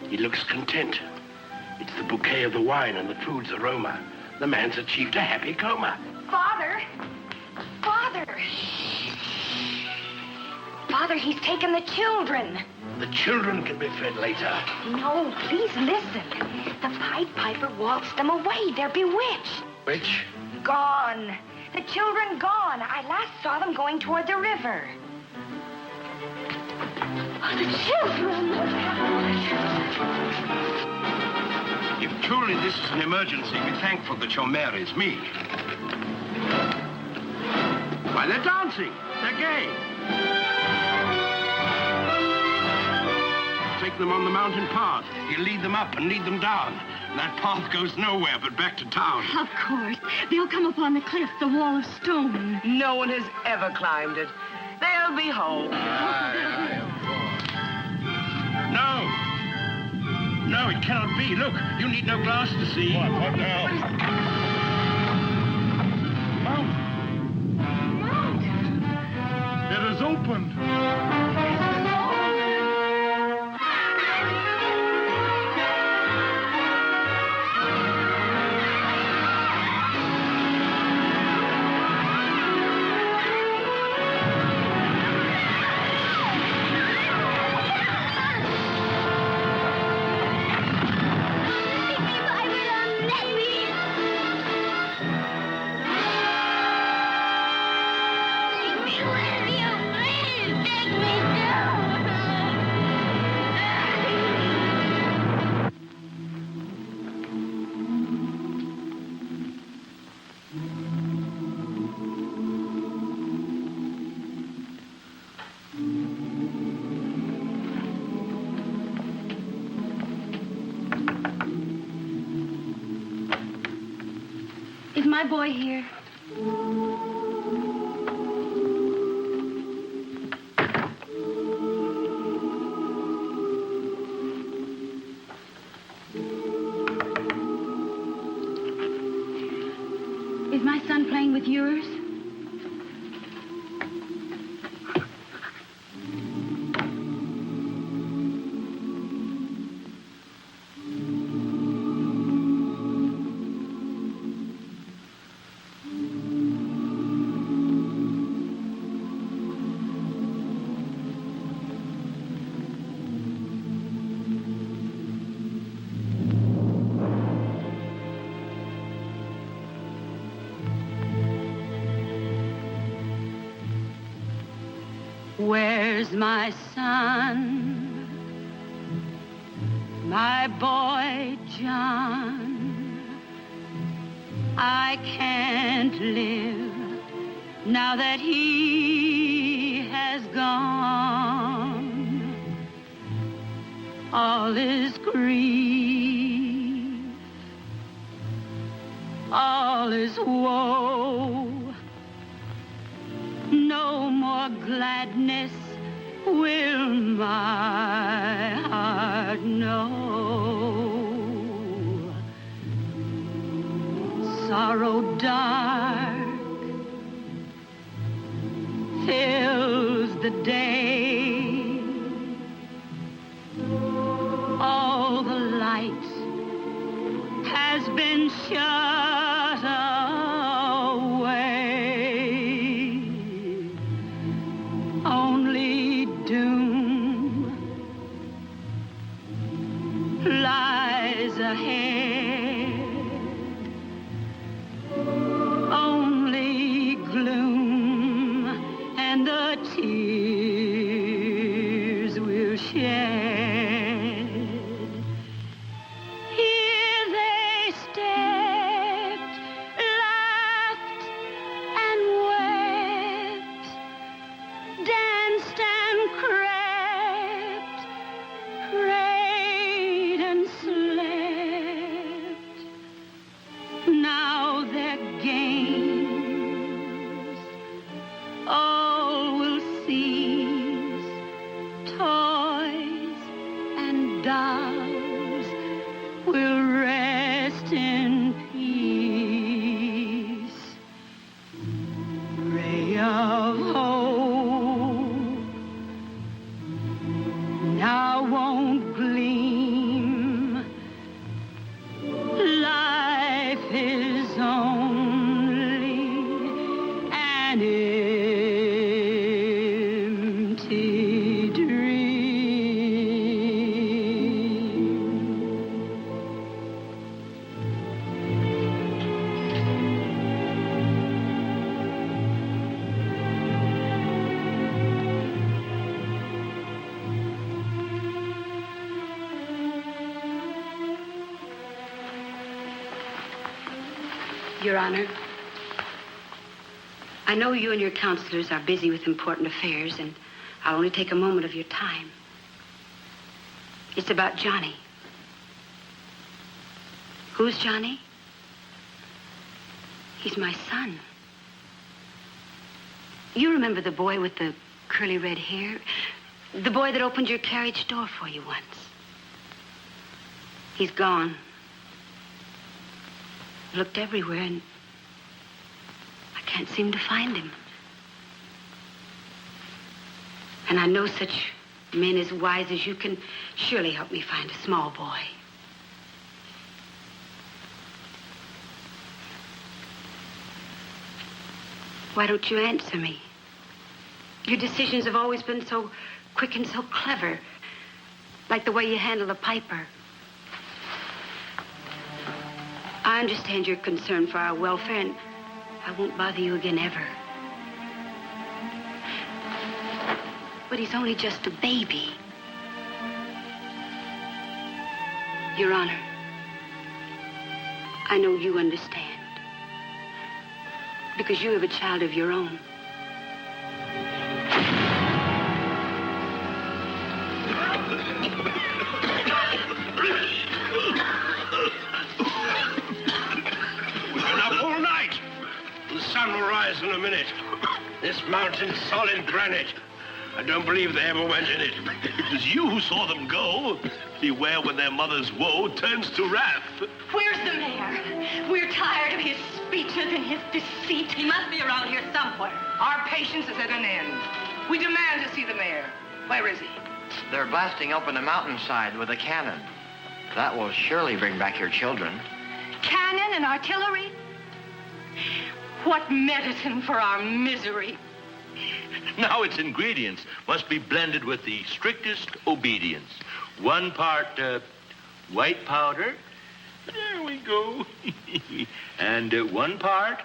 He looks content. It's the bouquet of the wine and the food's aroma. The man's achieved a happy coma. Father! Father! Father, he's taken the children. The children can be fed later. No, please listen. The Pied Piper waltzed them away. They're bewitched. Which? Gone. The children gone. I last saw them going toward the river. Oh, the children! If truly this is an emergency, be thankful that your mare is me. Why, they're dancing. They're gay. Take them on the mountain path. You lead them up and lead them down. That path goes nowhere but back to town. Of course. They'll come upon the cliff, the wall of stone. No one has ever climbed it. They'll be home. No. No, it cannot be. Look, you need no glass to see. What now? Mount! It is opened. Is my boy here? Is my son playing with yours? Where's my son, my boy John? I can't live now that he has gone. All is grief, all is woe. No more gladness will my heart know. Sorrow dark fills the day. All the light has been shut away. Only doom tears will shed. Here they stepped, laughed, and wept, danced and crept, prayed and slept. Now their games all will cease. Toys and dolls will rest in peace. Ray of hope now won't gleam. Life is only an empty dream. Your Honor, I know you and your counselors are busy with important affairs, and I'll only take a moment of your time. It's about Johnny. Who's Johnny? He's my son. You remember the boy with the curly red hair? The boy that opened your carriage door for you once. He's gone. Looked everywhere, and I can't seem to find him. And I know such men as wise as you can surely help me find a small boy. Why don't you answer me? Your decisions have always been so quick and so clever, like the way you handle a piper. I understand your concern for our welfare, and I won't bother you again ever. But he's only just a baby. Your Honor, I know you understand. Because you have a child of your own. The sun will rise in a minute. This mountain's solid granite. I don't believe they ever went in it. It was you who saw them go. Beware when their mother's woe turns to wrath. Where's the mayor? We're tired of his speeches and his deceit. He must be around here somewhere. Our patience is at an end. We demand to see the mayor. Where is he? They're blasting open the mountainside with a cannon. That will surely bring back your children. Cannon and artillery? What medicine for our misery. Now its ingredients must be blended with the strictest obedience. 1 part white powder. There we go. And 1 part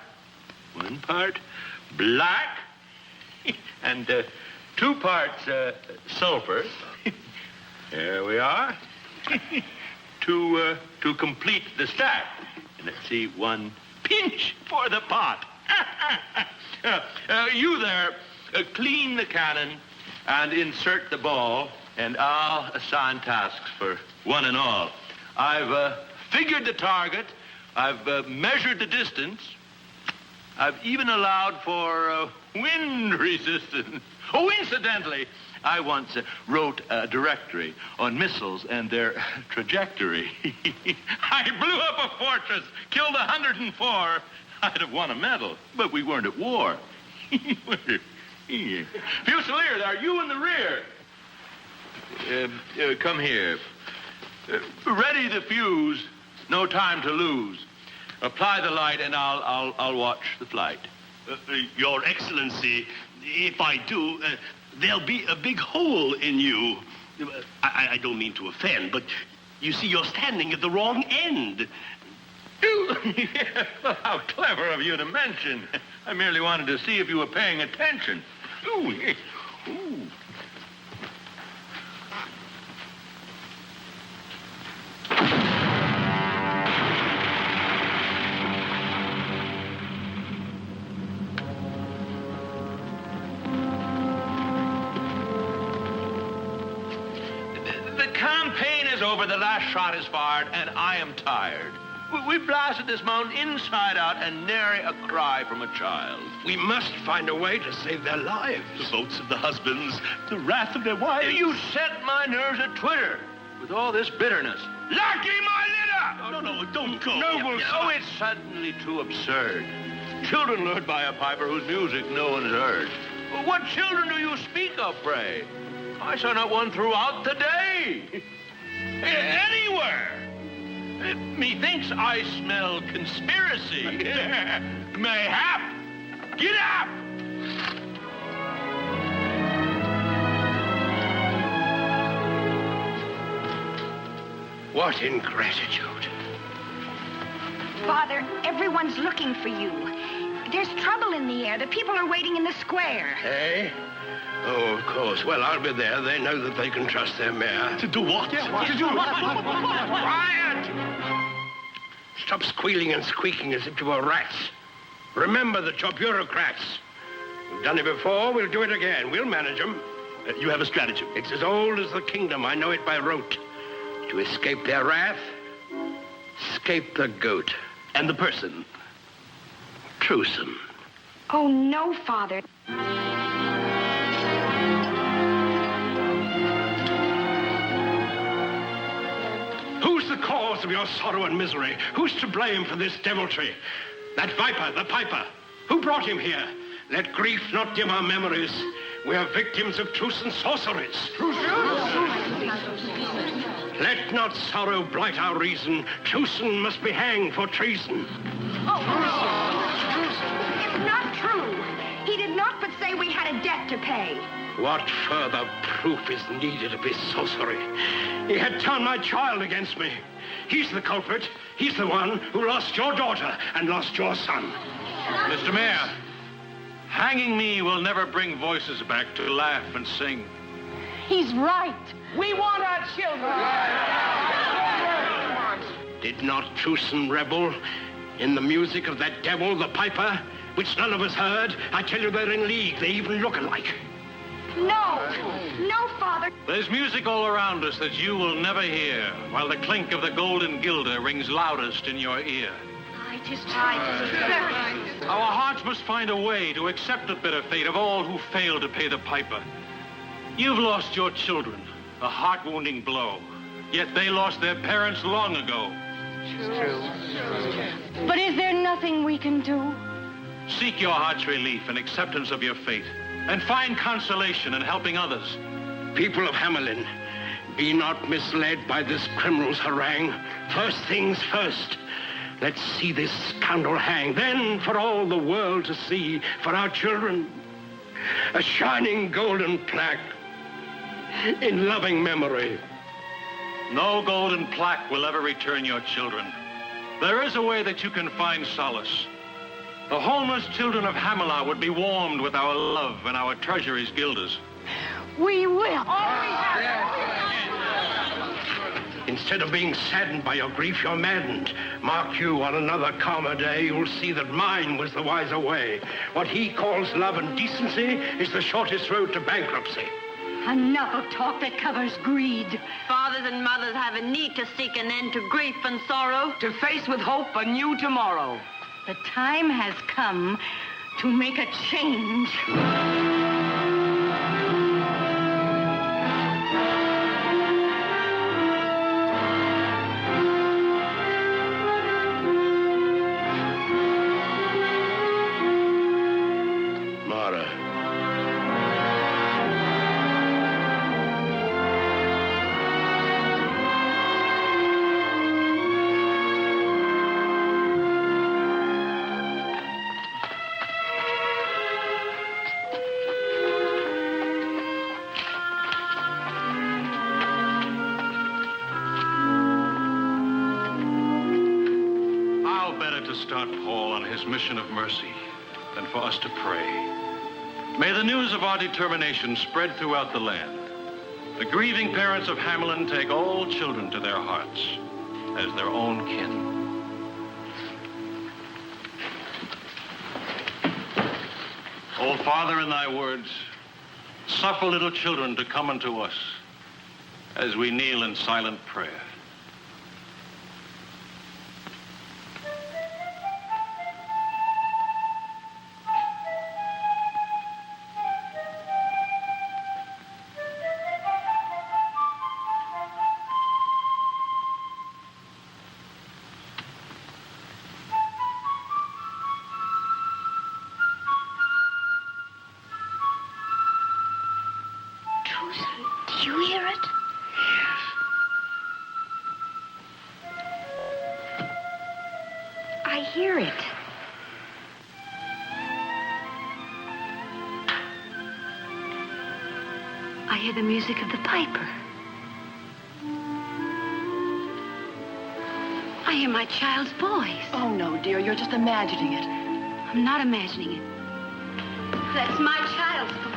black. And 2 parts sulfur. There we are. To complete the stack. And let's see, 1 pinch for the pot. You there, clean the cannon and insert the ball, and I'll assign tasks for one and all. I've figured the target. I've measured the distance. I've even allowed for wind resistance. Oh, incidentally, I once wrote a directory on missiles and their trajectory. I blew up a fortress, killed 104. I'd have won a medal, but we weren't at war. Fusiliers, are you in the rear? Come here. Ready the fuse. No time to lose. Apply the light, and I'll watch the flight. Your Excellency, if I do, there'll be a big hole in you. I don't mean to offend, but you see, you're standing at the wrong end. Well, how clever of you to mention. I merely wanted to see if you were paying attention. Ooh, yeah. Ooh. The campaign is over, the last shot is fired, and I am tired. We blasted this mountain inside out and nary a cry from a child. We must find a way to save their lives. The votes of the husbands, the wrath of their wives. You set my nerves a twitter with all this bitterness. Lucky my litter! No, don't go. Noble, oh, it's suddenly too absurd. Children lured by a piper whose music no one's heard. What children do you speak of, pray? I saw not one throughout the day. Anywhere. Methinks I smell conspiracy. Mayhap. Get up! What ingratitude. Father, everyone's looking for you. There's trouble in the air. The people are waiting in the square. Eh? Oh, of course. Well, I'll be there. They know that they can trust their mare. To do what? Yeah, what? To do what? Quiet! Stop squealing and squeaking as if you were rats. Remember that you're bureaucrats. We've done it before. We'll do it again. We'll manage them. You have a stratagem. It's as old as the kingdom. I know it by rote. To escape their wrath, escape the goat. And the person? Truesome. Oh, no, Father. Who's the cause of your sorrow and misery? Who's to blame for this deviltry? That viper, the piper. Who brought him here? Let grief not dim our memories. We are victims of truce and sorceries. Let not sorrow blight our reason. Truson must be hanged for treason. It's not true. He did not but say we had a debt to pay. What further proof is needed of his sorcery? He had turned my child against me. He's the culprit. He's the one who lost your daughter and lost your son. Mr. Mayor, hanging me will never bring voices back to laugh and sing. He's right. We want our children. Did not Truson rebel in the music of that devil, the piper, which none of us heard? I tell you, they're in league. They even look alike. No, Father. There's music all around us that you will never hear, while the clink of the golden guilder rings loudest in your ear. It is right. Our hearts must find a way to accept the bitter fate of all who fail to pay the piper. You've lost your children, a heart-wounding blow, yet they lost their parents long ago. But is there nothing we can do? Seek your heart's relief and acceptance of your fate, and find consolation in helping others. People of Hamelin, be not misled by this criminal's harangue. First things first. Let's see this scoundrel hang. Then, for all the world to see, for our children, a shining golden plaque in loving memory. No golden plaque will ever return your children. There is a way that you can find solace. The homeless children of Hamelin would be warmed with our love and our treasuries guilders. We will. Instead of being saddened by your grief, you're maddened. Mark you, on another calmer day, you'll see that mine was the wiser way. What he calls love and decency is the shortest road to bankruptcy. Enough of talk that covers greed. Fathers and mothers have a need to seek an end to grief and sorrow. To face with hope a new tomorrow. The time has come to make a change. Mara. How better to start Paul on his mission of mercy than for us to pray. May the news of our determination spread throughout the land. The grieving parents of Hamelin take all children to their hearts as their own kin. O Father, in thy words, suffer little children to come unto us as we kneel in silent prayer. Do you hear it? I hear it. I hear the music of the piper. I hear my child's voice. Oh, no, dear, you're just imagining it. I'm not imagining it. That's my child's voice.